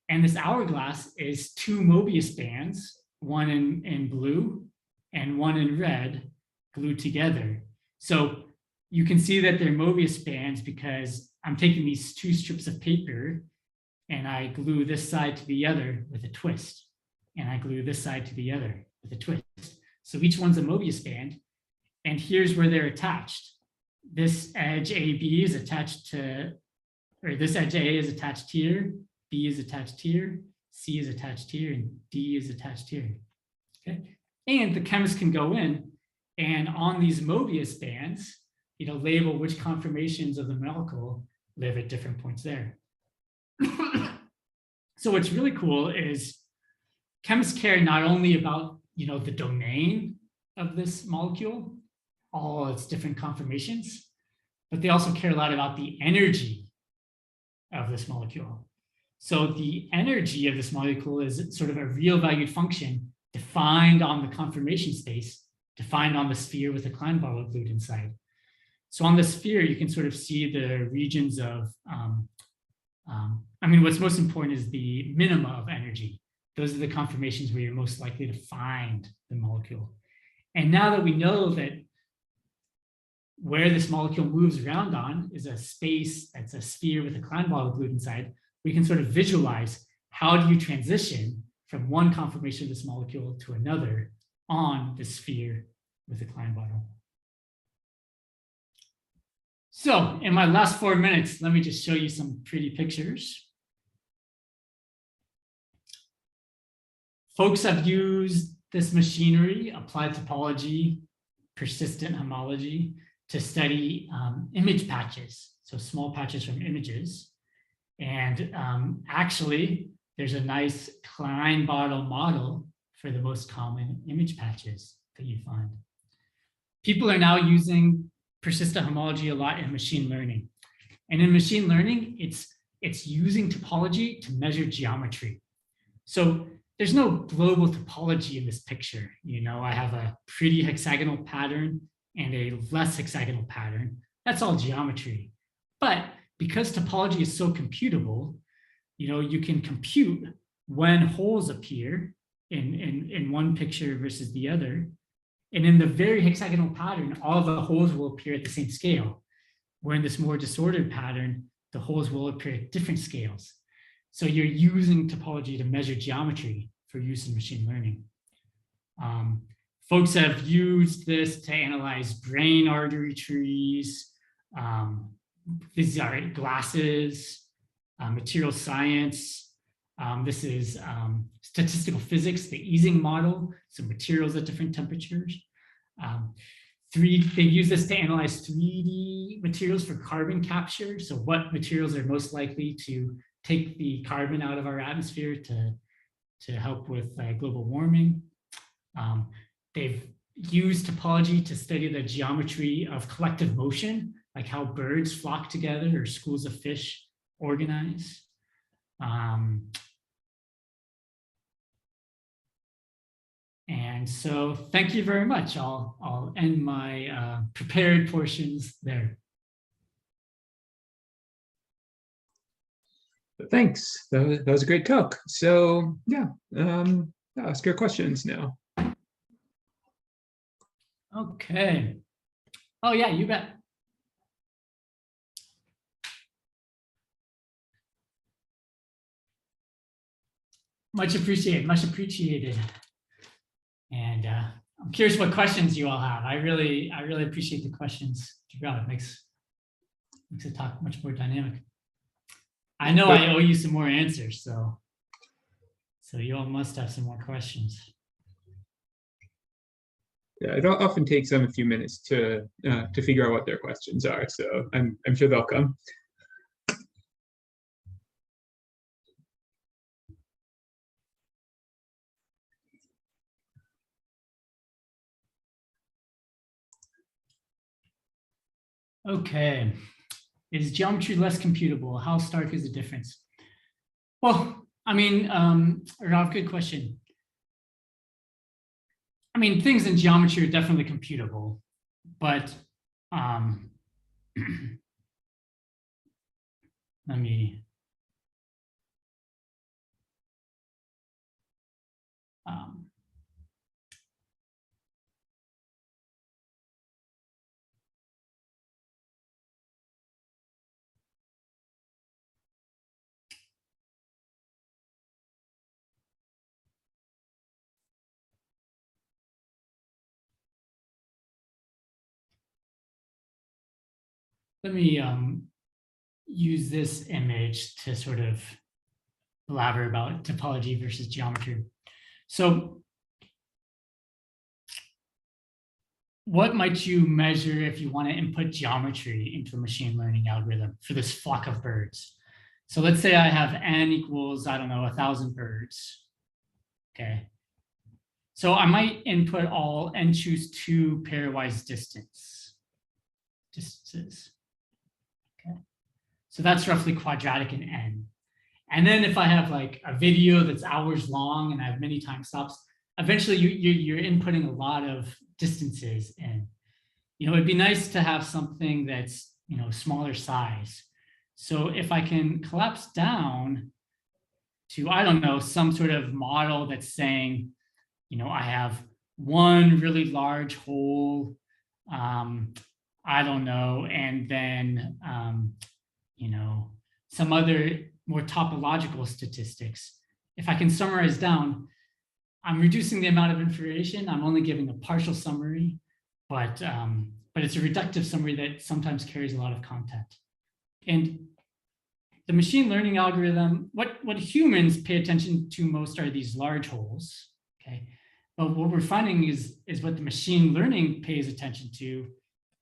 And this hourglass is two Mobius bands, one in blue and one in red, glued together. So you can see that they're Mobius bands because I'm taking these two strips of paper and I glue this side to the other with a twist. And I glue this side to the other with a twist. So each one's a Mobius band. And here's where they're attached. This edge AB is attached to, or this edge A is attached here, B is attached here, C is attached here, and D is attached here. Okay. And the chemist can go in and on these Mobius bands, label which conformations of the molecule live at different points there. So what's really cool is chemists care not only about the domain of this molecule, all its different conformations, but they also care a lot about the energy of this molecule. So the energy of this molecule is sort of a real valued function defined on the conformation space, defined on the sphere with the Klein bottle glued inside. So on the sphere, you can sort of see the regions of, what's most important is the minima of energy. Those are the conformations where you're most likely to find the molecule. And now that we know that where this molecule moves around on is a space that's a sphere with a Klein bottle glued inside, we can sort of visualize how do you transition from one conformation of this molecule to another on the sphere with a Klein bottle. So in my last 4 minutes, let me just show you some pretty pictures. Folks have used this machinery, applied topology, persistent homology, to study image patches, so small patches from images. And actually, there's a nice Klein bottle model for the most common image patches that you find. People are now using persistent homology a lot in machine learning. And in machine learning, it's using topology to measure geometry. So there's no global topology in this picture. I have a pretty hexagonal pattern and a less hexagonal pattern. That's all geometry. But because topology is so computable, you can compute when holes appear in one picture versus the other. And in the very hexagonal pattern, all the holes will appear at the same scale. Where in this more disordered pattern, the holes will appear at different scales. So you're using topology to measure geometry for use in machine learning. Folks have used this to analyze brain artery trees. These are glasses, material science. This is statistical physics, the easing model, so materials at different temperatures. They've used this to analyze 3D materials for carbon capture. So what materials are most likely to take the carbon out of our atmosphere to help with global warming. They've used topology to study the geometry of collective motion, like how birds flock together or schools of fish organize. And so thank you very much. I'll end my prepared portions there. Thanks. That was a great talk. So yeah, ask your questions now. Okay. Oh yeah, you bet. Much appreciated, much appreciated. And I'm curious what questions you all have. I really appreciate the questions. It makes the talk much more dynamic. I know I owe you some more answers, so you all must have some more questions. Yeah, it often takes them a few minutes to figure out what their questions are. So I'm sure they'll come. Okay. Is geometry less computable? How stark is the difference? Well, I mean, Rav, good question. I mean, things in geometry are definitely computable, but let me use this image to sort of elaborate about topology versus geometry. So what might you measure if you want to input geometry into a machine learning algorithm for this flock of birds? So let's say I have n equals, I don't know, 1,000 birds. Okay. So I might input all and choose 2 pairwise distances. Okay. So that's roughly quadratic in n. And then if I have like a video that's hours long and I have many time stops, eventually you're inputting a lot of distances in. It'd be nice to have something that's, smaller size. So if I can collapse down to, I don't know, some sort of model that's saying, I have one really large hole, I don't know, and then, some other more topological statistics. If I can summarize down, I'm reducing the amount of information. I'm only giving a partial summary, but it's a reductive summary that sometimes carries a lot of content. And the machine learning algorithm, what humans pay attention to most are these large holes, okay? But what we're finding is what the machine learning pays attention to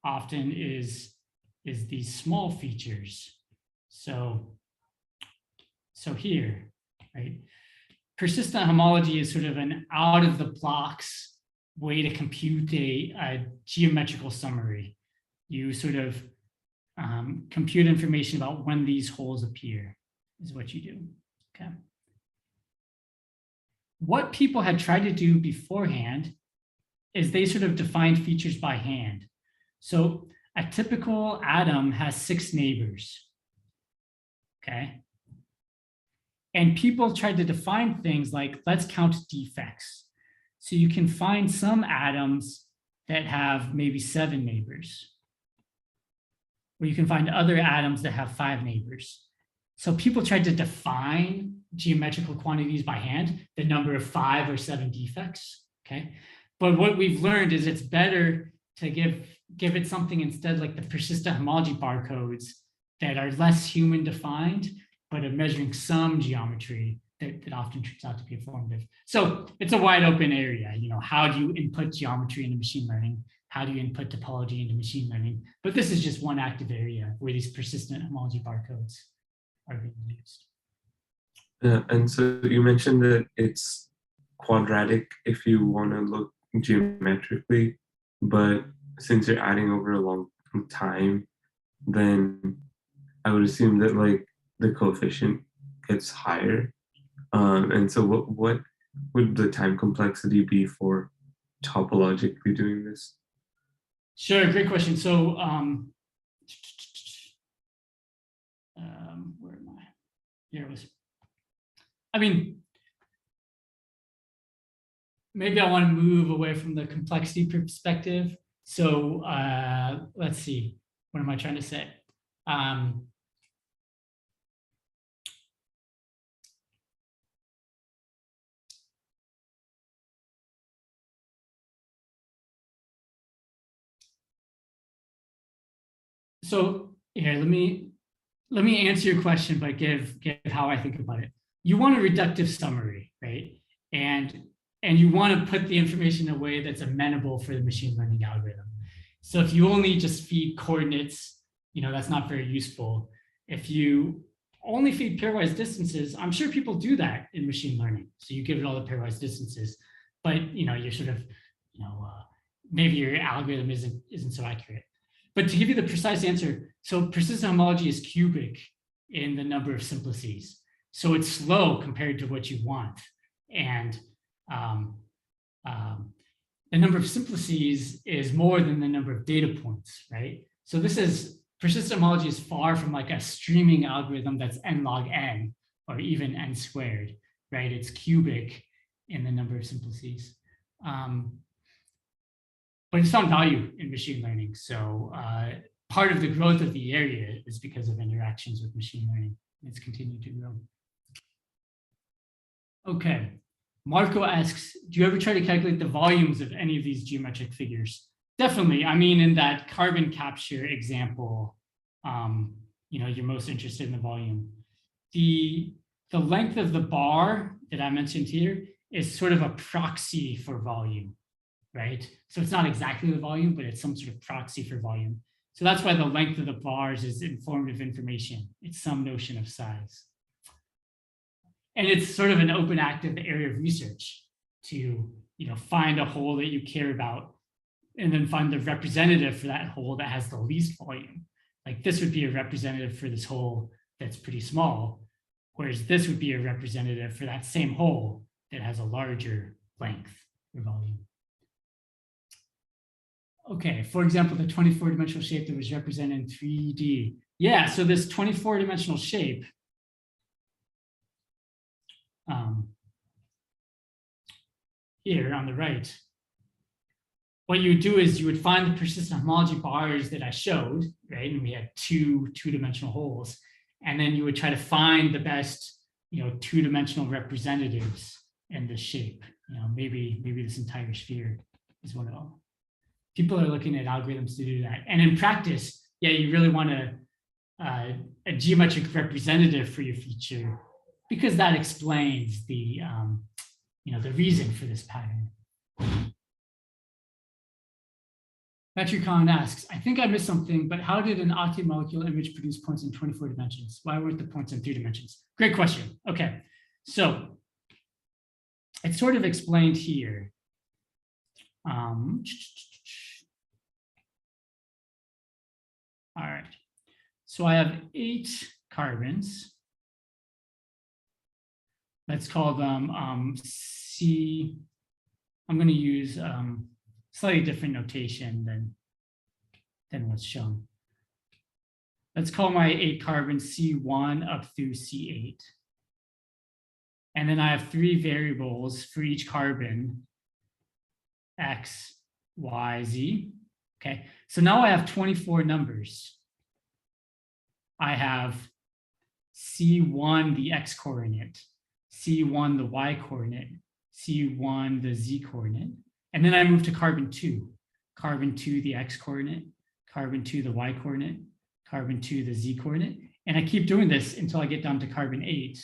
often is these small features. So here, right? Persistent homology is sort of an out of the blocks way to compute a geometrical summary. You sort of compute information about when these holes appear is what you do, okay? What people had tried to do beforehand is they sort of defined features by hand. So a typical atom has 6 neighbors, okay? And people tried to define things like, let's count defects. So you can find some atoms that have maybe 7 neighbors, or you can find other atoms that have 5 neighbors. So people tried to define geometrical quantities by hand, the number of 5 or 7 defects, okay? But what we've learned is it's better to give it something instead like the persistent homology barcodes that are less human defined, but are measuring some geometry that often turns out to be informative. So it's a wide open area. How do you input geometry into machine learning? How do you input topology into machine learning? But this is just one active area where these persistent homology barcodes are being used. And so you mentioned that it's quadratic if you want to look geometrically, but since you're adding over a long time, then I would assume that like the coefficient gets higher. And so what would the time complexity be for topologically doing this? Sure, great question. So where am I? Here it was. I mean, maybe I want to move away from the complexity perspective. So let's see, what am I trying to say? So here, let me answer your question, but give how I think about it. You want a reductive summary, right? And you want to put the information in a way that's amenable for the machine learning algorithm. So if you only just feed coordinates, that's not very useful. If you only feed pairwise distances, I'm sure people do that in machine learning. So you give it all the pairwise distances, but you're sort of, maybe your algorithm isn't so accurate. But to give you the precise answer, so persistent homology is cubic in the number of simplices. So it's slow compared to what you want. And the number of simplices is more than the number of data points, right? So this is, persistent homology is far from like a streaming algorithm that's n log n or even n squared, right? It's cubic in the number of simplices. But it's found value in machine learning. So part of the growth of the area is because of interactions with machine learning. It's continued to grow. Okay. Marco asks, do you ever try to calculate the volumes of any of these geometric figures? Definitely. I mean, in that carbon capture example, you're most interested in the volume. The length of the bar that I mentioned here is sort of a proxy for volume, right? So it's not exactly the volume, but it's some sort of proxy for volume. So that's why the length of the bars is informative information. It's some notion of size. And it's sort of an open active area of research to find a hole that you care about and then find the representative for that hole that has the least volume. Like this would be a representative for this hole that's pretty small, whereas this would be a representative for that same hole that has a larger length or volume. Okay, for example, the 24-dimensional shape that was represented in 3D. Yeah, so this 24-dimensional shape, here on the right, what you would do is you would find the persistent homology bars that I showed, right? And we had two-dimensional holes. And then you would try to find the best, two-dimensional representatives in this shape. Maybe this entire sphere is one of them. People are looking at algorithms to do that. And in practice, yeah, you really want a geometric representative for your feature because that explains the reason for this pattern. Patrick Kahn asks, I think I missed something, but how did an octane molecule image produce points in 24 dimensions? Why weren't the points in 3 dimensions? Great question. Okay, so it's sort of explained here. All right, so I have 8 carbons. Let's call them C. I'm going to use slightly different notation than what's shown. Let's call my 8 carbons C1 up through C8. And then I have 3 variables for each carbon, X, Y, Z. Okay, so now I have 24 numbers. I have C1, the X coordinate, C1, the Y coordinate, C1, the Z coordinate. And then I move to carbon 2, the X coordinate, carbon 2, the Y coordinate, carbon 2, the Z coordinate. And I keep doing this until I get down to carbon 8,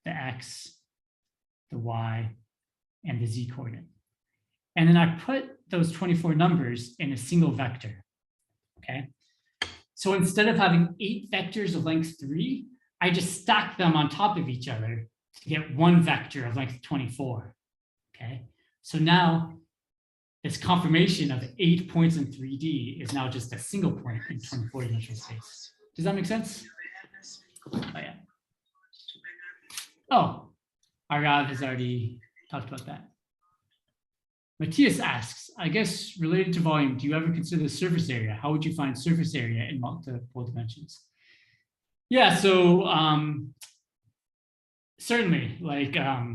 the X, the Y, and the Z coordinate. And then I put those 24 numbers in a single vector, okay? So instead of having 8 vectors of length 3, I just stack them on top of each other to get one vector of length 24, okay? So now this conformation of 8 points in 3D is now just a single point in 24-dimensional space. Does that make sense? Oh, yeah. Oh, Arav has already talked about that. Matthias asks, I guess related to volume, do you ever consider the surface area? How would you find surface area in multiple dimensions? Yeah, so certainly, like, a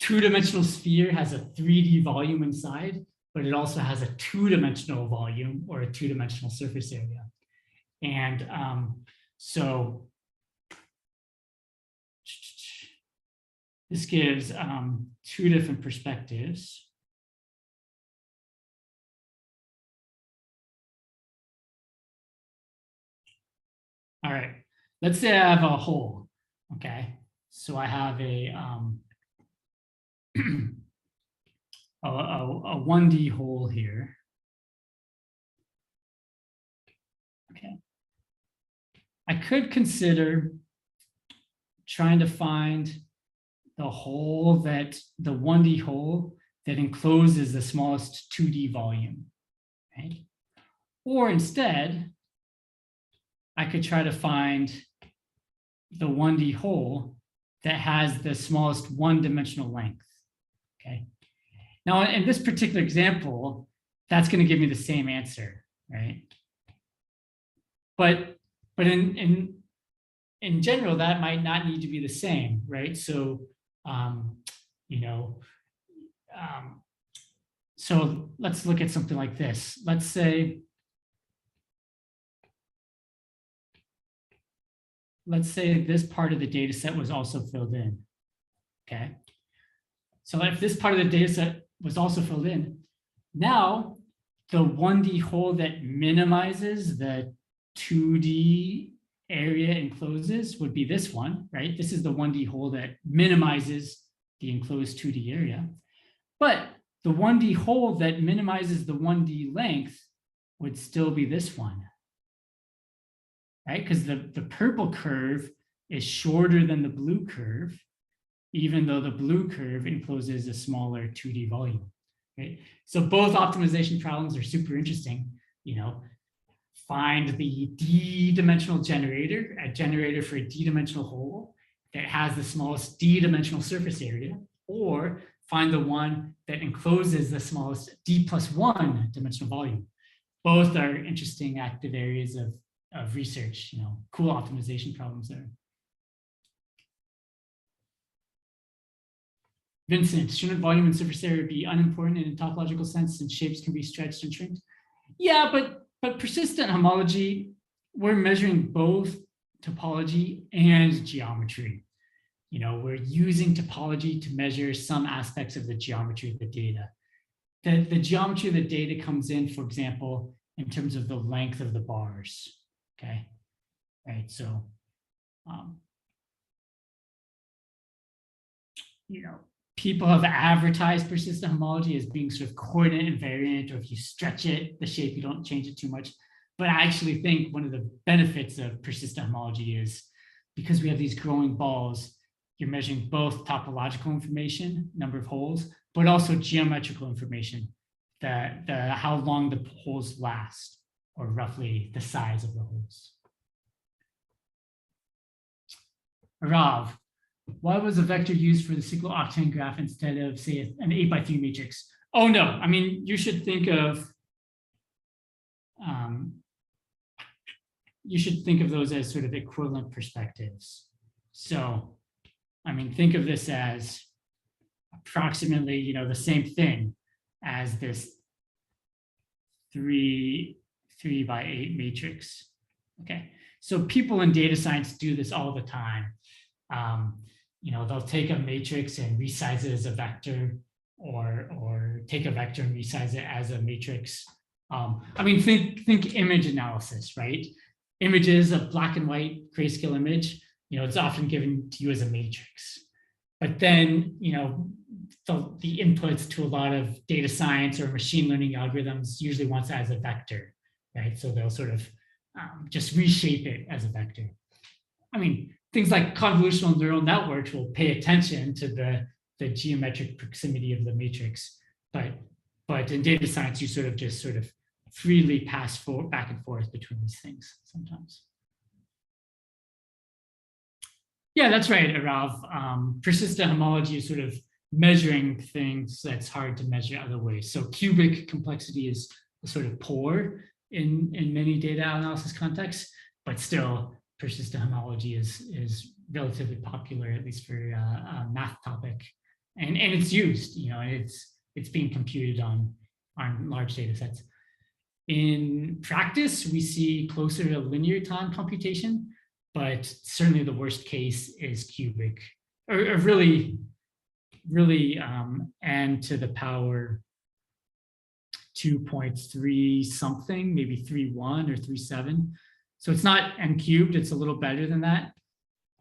2-dimensional sphere has a 3D volume inside, but it also has a 2-dimensional volume or a 2-dimensional surface area. And so this gives 2 different perspectives. All right, let's say I have a hole, okay? So I have a 1D hole here. Okay. I could consider trying to find the hole the 1D hole that encloses the smallest 2D volume, right? Or instead, I could try to find the 1D hole that has the smallest one-dimensional length. Okay. Now, in this particular example, that's going to give me the same answer, right? But in general, that might not need to be the same, right? So, so let's look at something like this. Let's say this part of the data set was also filled in. Okay. So if this part of the data set was also filled in, now the 1D hole that minimizes the 2D area encloses would be this one, right? This is the 1D hole that minimizes the enclosed 2D area. But the 1D hole that minimizes the 1D length would still be this one, right? Because the purple curve is shorter than the blue curve, even though the blue curve encloses a smaller 2D volume, right? So both optimization problems are super interesting. Find the D-dimensional generator, a generator for a D-dimensional hole that has the smallest D-dimensional surface area, or find the one that encloses the smallest D+1 dimensional volume. Both are interesting active areas of research, cool optimization problems there. Vincent, shouldn't volume and surface area be unimportant in a topological sense since shapes can be stretched and shrinked? Yeah, but persistent homology, we're measuring both topology and geometry. We're using topology to measure some aspects of the geometry of the data. The geometry of the data comes in, for example, in terms of the length of the bars, okay? Right, so, people have advertised persistent homology as being sort of coordinate invariant, or if you stretch it, the shape, you don't change it too much. But I actually think one of the benefits of persistent homology is because we have these growing balls, you're measuring both topological information, number of holes, but also geometrical information, how long the holes last, or roughly the size of the holes. Rav, why was a vector used for the cyclo-octane graph instead of, say, an 8x3 matrix? Oh no, I mean, you should think of those as sort of equivalent perspectives. So, I mean, think of this as approximately, the same thing as this 3x8 matrix. Okay, so people in data science do this all the time. They'll take a matrix and resize it as a vector, or take a vector and resize it as a matrix. I mean, think image analysis, right? Images, a black and white grayscale image, it's often given to you as a matrix. But then, the inputs to a lot of data science or machine learning algorithms usually wants it as a vector, right? So they'll sort of just reshape it as a vector. I mean, things like convolutional neural networks will pay attention to the geometric proximity of the matrix, but in data science, you sort of freely pass back and forth between these things sometimes. Yeah, that's right, Arav. Persistent homology is sort of measuring things that's hard to measure other ways. So cubic complexity is sort of poor in many data analysis contexts, but still persistent homology is relatively popular, at least for a math topic, and it's used, it's being computed on large data sets. In practice, we see closer to linear time computation, but certainly the worst case is cubic, or really n to the power 2.3 something, maybe 3.1 or 3.7. So it's not n cubed, it's a little better than that.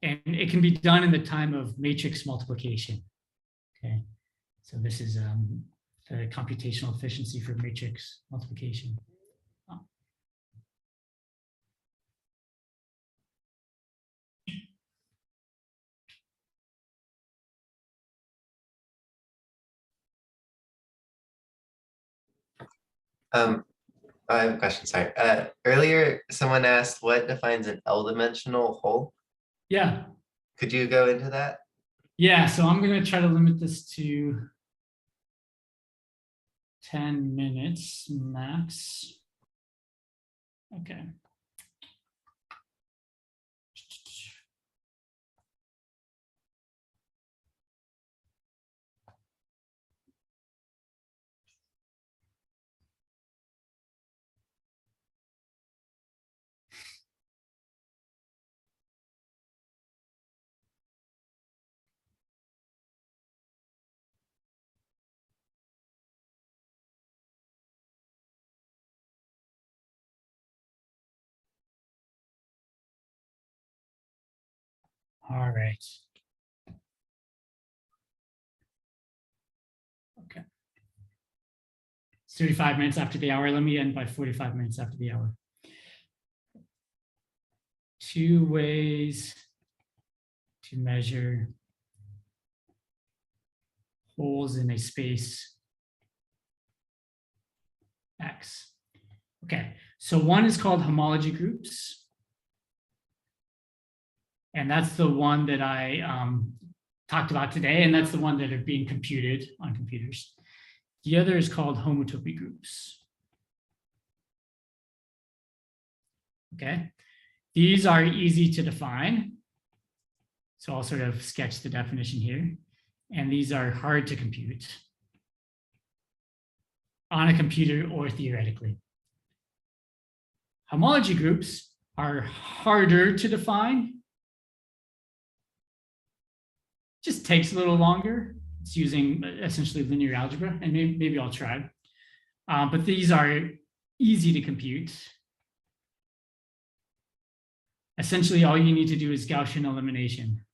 And it can be done in the time of matrix multiplication. Okay, so this is the computational efficiency for matrix multiplication. I have a question, sorry. Earlier, someone asked what defines an L-dimensional hole? Yeah. Could you go into that? Yeah, so I'm going to try to limit this to 10 minutes max. Okay. All right. Okay. It's 35 minutes after the hour. Let me end by 45 minutes after the hour. 2 ways to measure holes in a space X. Okay, so one is called homology groups. And that's the one that I talked about today, and that's the one that are being computed on computers. The other is called homotopy groups. Okay, these are easy to define. So I'll sort of sketch the definition here. And these are hard to compute on a computer or theoretically. Homology groups are harder to define. Just takes a little longer. It's using essentially linear algebra, and maybe I'll try. But these are easy to compute. Essentially, all you need to do is Gaussian elimination.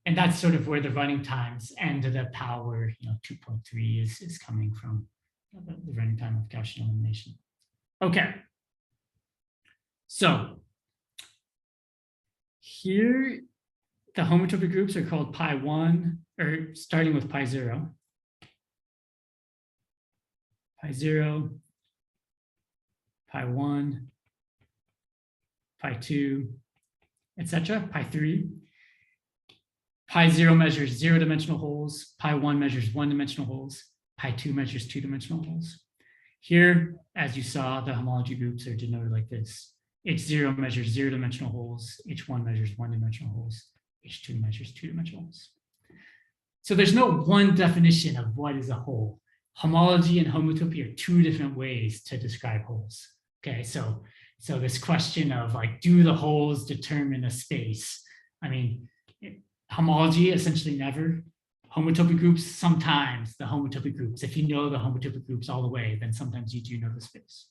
And that's sort of where the running times and the power, 2.3 is coming from, the running time of Gaussian elimination. Okay. So here, the homotopy groups are called pi 1, or starting with pi 0. Pi 0, pi 1, pi 2, etc. Pi 3. Pi 0 measures 0-dimensional holes. Pi 1 measures 1-dimensional holes. Pi 2 measures 2-dimensional holes. Here, as you saw, the homology groups are denoted like this. H0 measures 0-dimensional holes. H1 measures 1-dimensional holes. H2 measures 2-dimensional holes. So there's no one definition of what is a hole. Homology and homotopy are 2 different ways to describe holes. Okay, so this question of like, do the holes determine a space? I mean, homology essentially never. Homotopy groups sometimes. The homotopy groups, if you know the homotopy groups all the way, then sometimes you do know the space.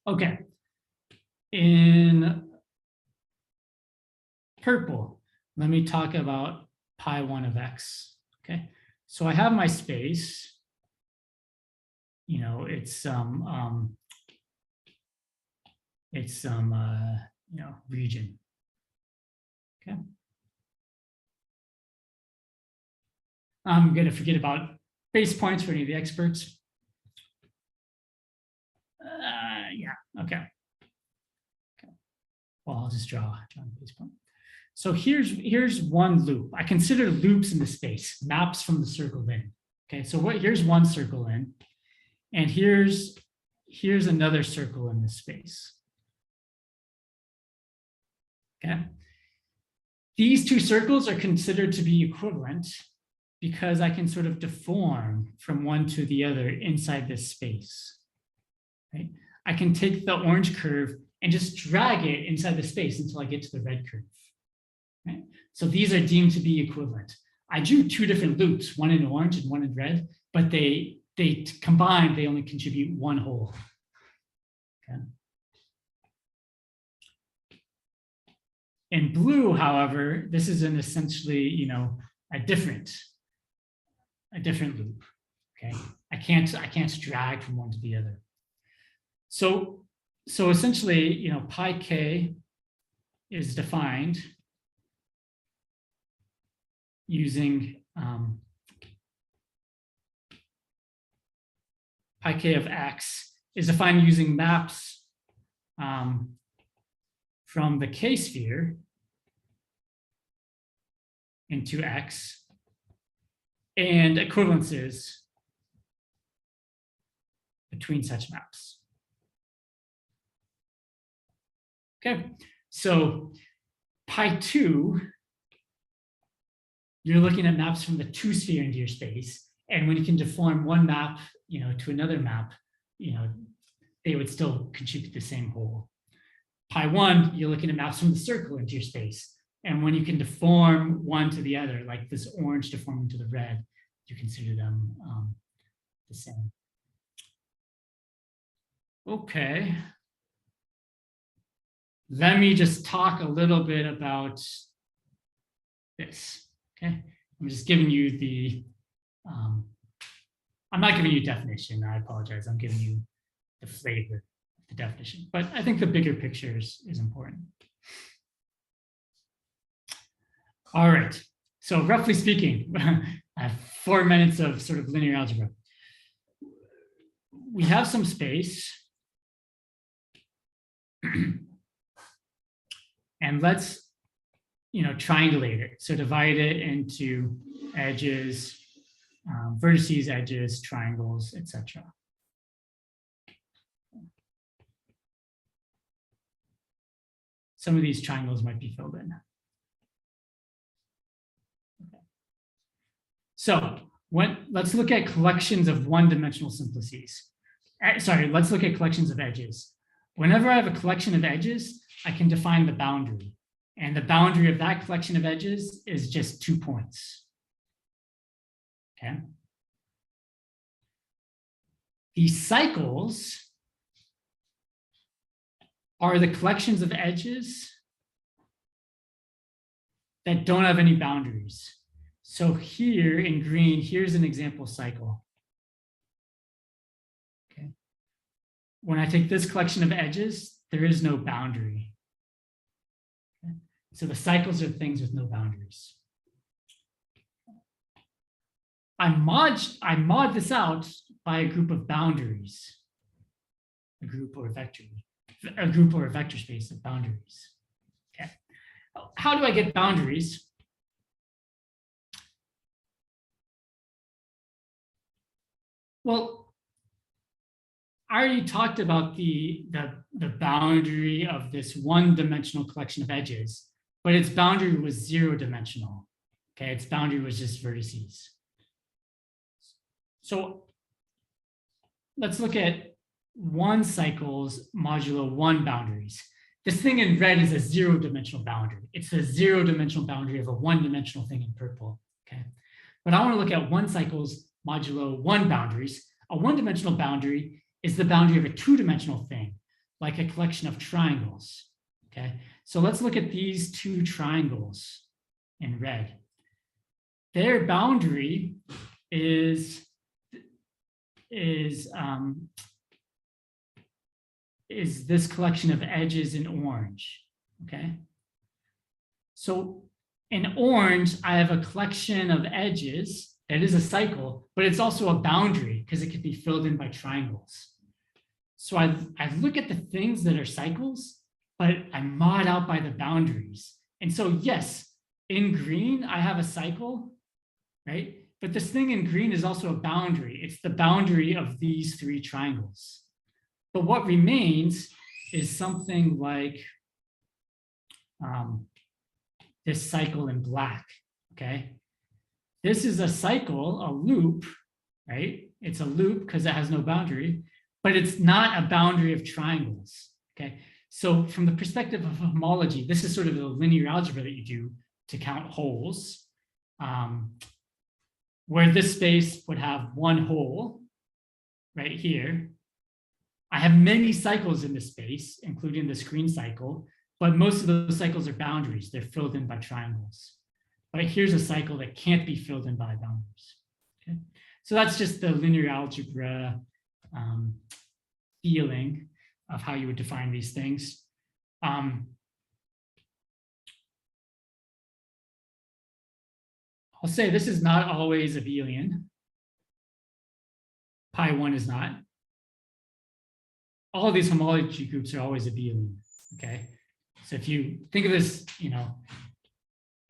Okay. In purple, let me talk about pi 1 of x. Okay, so I have my space. It's some region. Okay. I'm going to forget about base points for any of the experts. Yeah, okay. Well, I'll just draw a base point. So here's one loop. I consider loops in the space, maps from the circle in. Okay, so here's one circle in, and here's another circle in this space. Okay. These 2 circles are considered to be equivalent because I can sort of deform from one to the other inside this space. Right? I can take the orange curve and just drag it inside the space until I get to the red curve. Right? So these are deemed to be equivalent. I drew 2 different loops, one in orange and one in red, but they combined, they only contribute 1 hole. Okay. In blue, however, this is an essentially, a different loop. Okay, I can't drag from one to the other. So essentially, pi k is defined using pi k of x is defined using maps from the k-sphere into X and equivalences between such maps. Okay, so pi 2, you're looking at maps from the 2-sphere into your space, and when you can deform one map, to another map, they would still contribute the same whole. Pi 1, you're looking at maps from the circle into your space, and when you can deform one to the other, like this orange deforming to the red, you consider them the same. Okay. Let me just talk a little bit about this. Okay, I'm just giving you the, I'm not giving you a definition, I apologize. I'm giving you the flavor of the definition, but I think the bigger picture is important. All right, so roughly speaking, I have 4 minutes of sort of linear algebra. We have some space. And let's, triangulate it. So divide it into edges, vertices, edges, triangles, etc. Some of these triangles might be filled in. Okay. So let's look at collections of one-dimensional simplices. Sorry, let's look at collections of edges. Whenever I have a collection of edges, I can define the boundary. And the boundary of that collection of edges is just 2 points. Okay. These cycles are the collections of edges that don't have any boundaries. So here in green, here's an example cycle. Okay. When I take this collection of edges, there is no boundary. Okay. So the cycles are things with no boundaries. I mod this out by a group of boundaries, a group or a vector space of boundaries. Okay. How do I get boundaries? Well, I already talked about the boundary of this one-dimensional collection of edges, but its boundary was 0-dimensional. Okay, its boundary was just vertices. So let's look at one cycle's modulo 1 boundaries. This thing in red is a 0-dimensional boundary. It's a 0-dimensional boundary of a 1-dimensional thing in purple. Okay, but I want to look at one cycle's modulo 1 boundaries. A 1-dimensional boundary is the boundary of a 2-dimensional thing, like a collection of triangles. Okay, so let's look at these 2 triangles in red. Their boundary is this collection of edges in orange. Okay, so in orange, I have a collection of edges that is a cycle, but it's also a boundary because it could be filled in by triangles. So I look at the things that are cycles, but I mod out by the boundaries. And so yes, in green, I have a cycle, right? But this thing in green is also a boundary. It's the boundary of these 3 triangles. But what remains is something like this cycle in black, okay? This is a cycle, a loop, right? It's a loop because it has no boundary, but it's not a boundary of triangles, okay? So from the perspective of homology, this is sort of the linear algebra that you do to count holes, where this space would have one hole right here. I have many cycles in this space, including the screen cycle, but most of those cycles are boundaries. They're filled in by triangles. But here's a cycle that can't be filled in by boundaries. Okay? So that's just the linear algebra feeling of how you would define these things. I'll say this is not always abelian. Pi 1 is not. All of these homology groups are always abelian, okay? So if you think of this,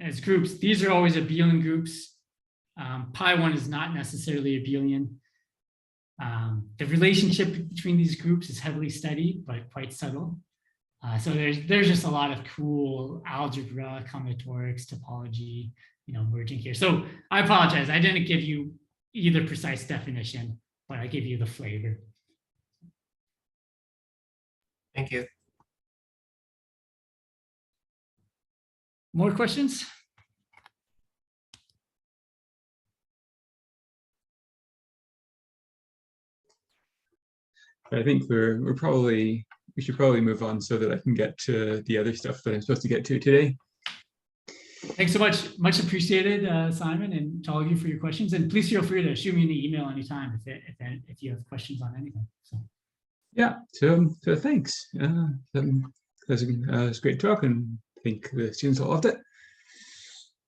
as groups, these are always abelian groups. Pi 1 is not necessarily abelian. The relationship between these groups is heavily studied, but quite subtle. So there's just a lot of cool algebra, combinatorics, topology, merging here. So I apologize, I didn't give you either precise definition, but I gave you the flavor. Thank you. More questions? I think we should probably move on so that I can get to the other stuff that I'm supposed to get to today. Thanks so much. Much appreciated, Simon, and to all of you for your questions. And please feel free to shoot me an email anytime if you have questions on anything. So. Yeah, so thanks. That was a great talk, and I think the students all loved it.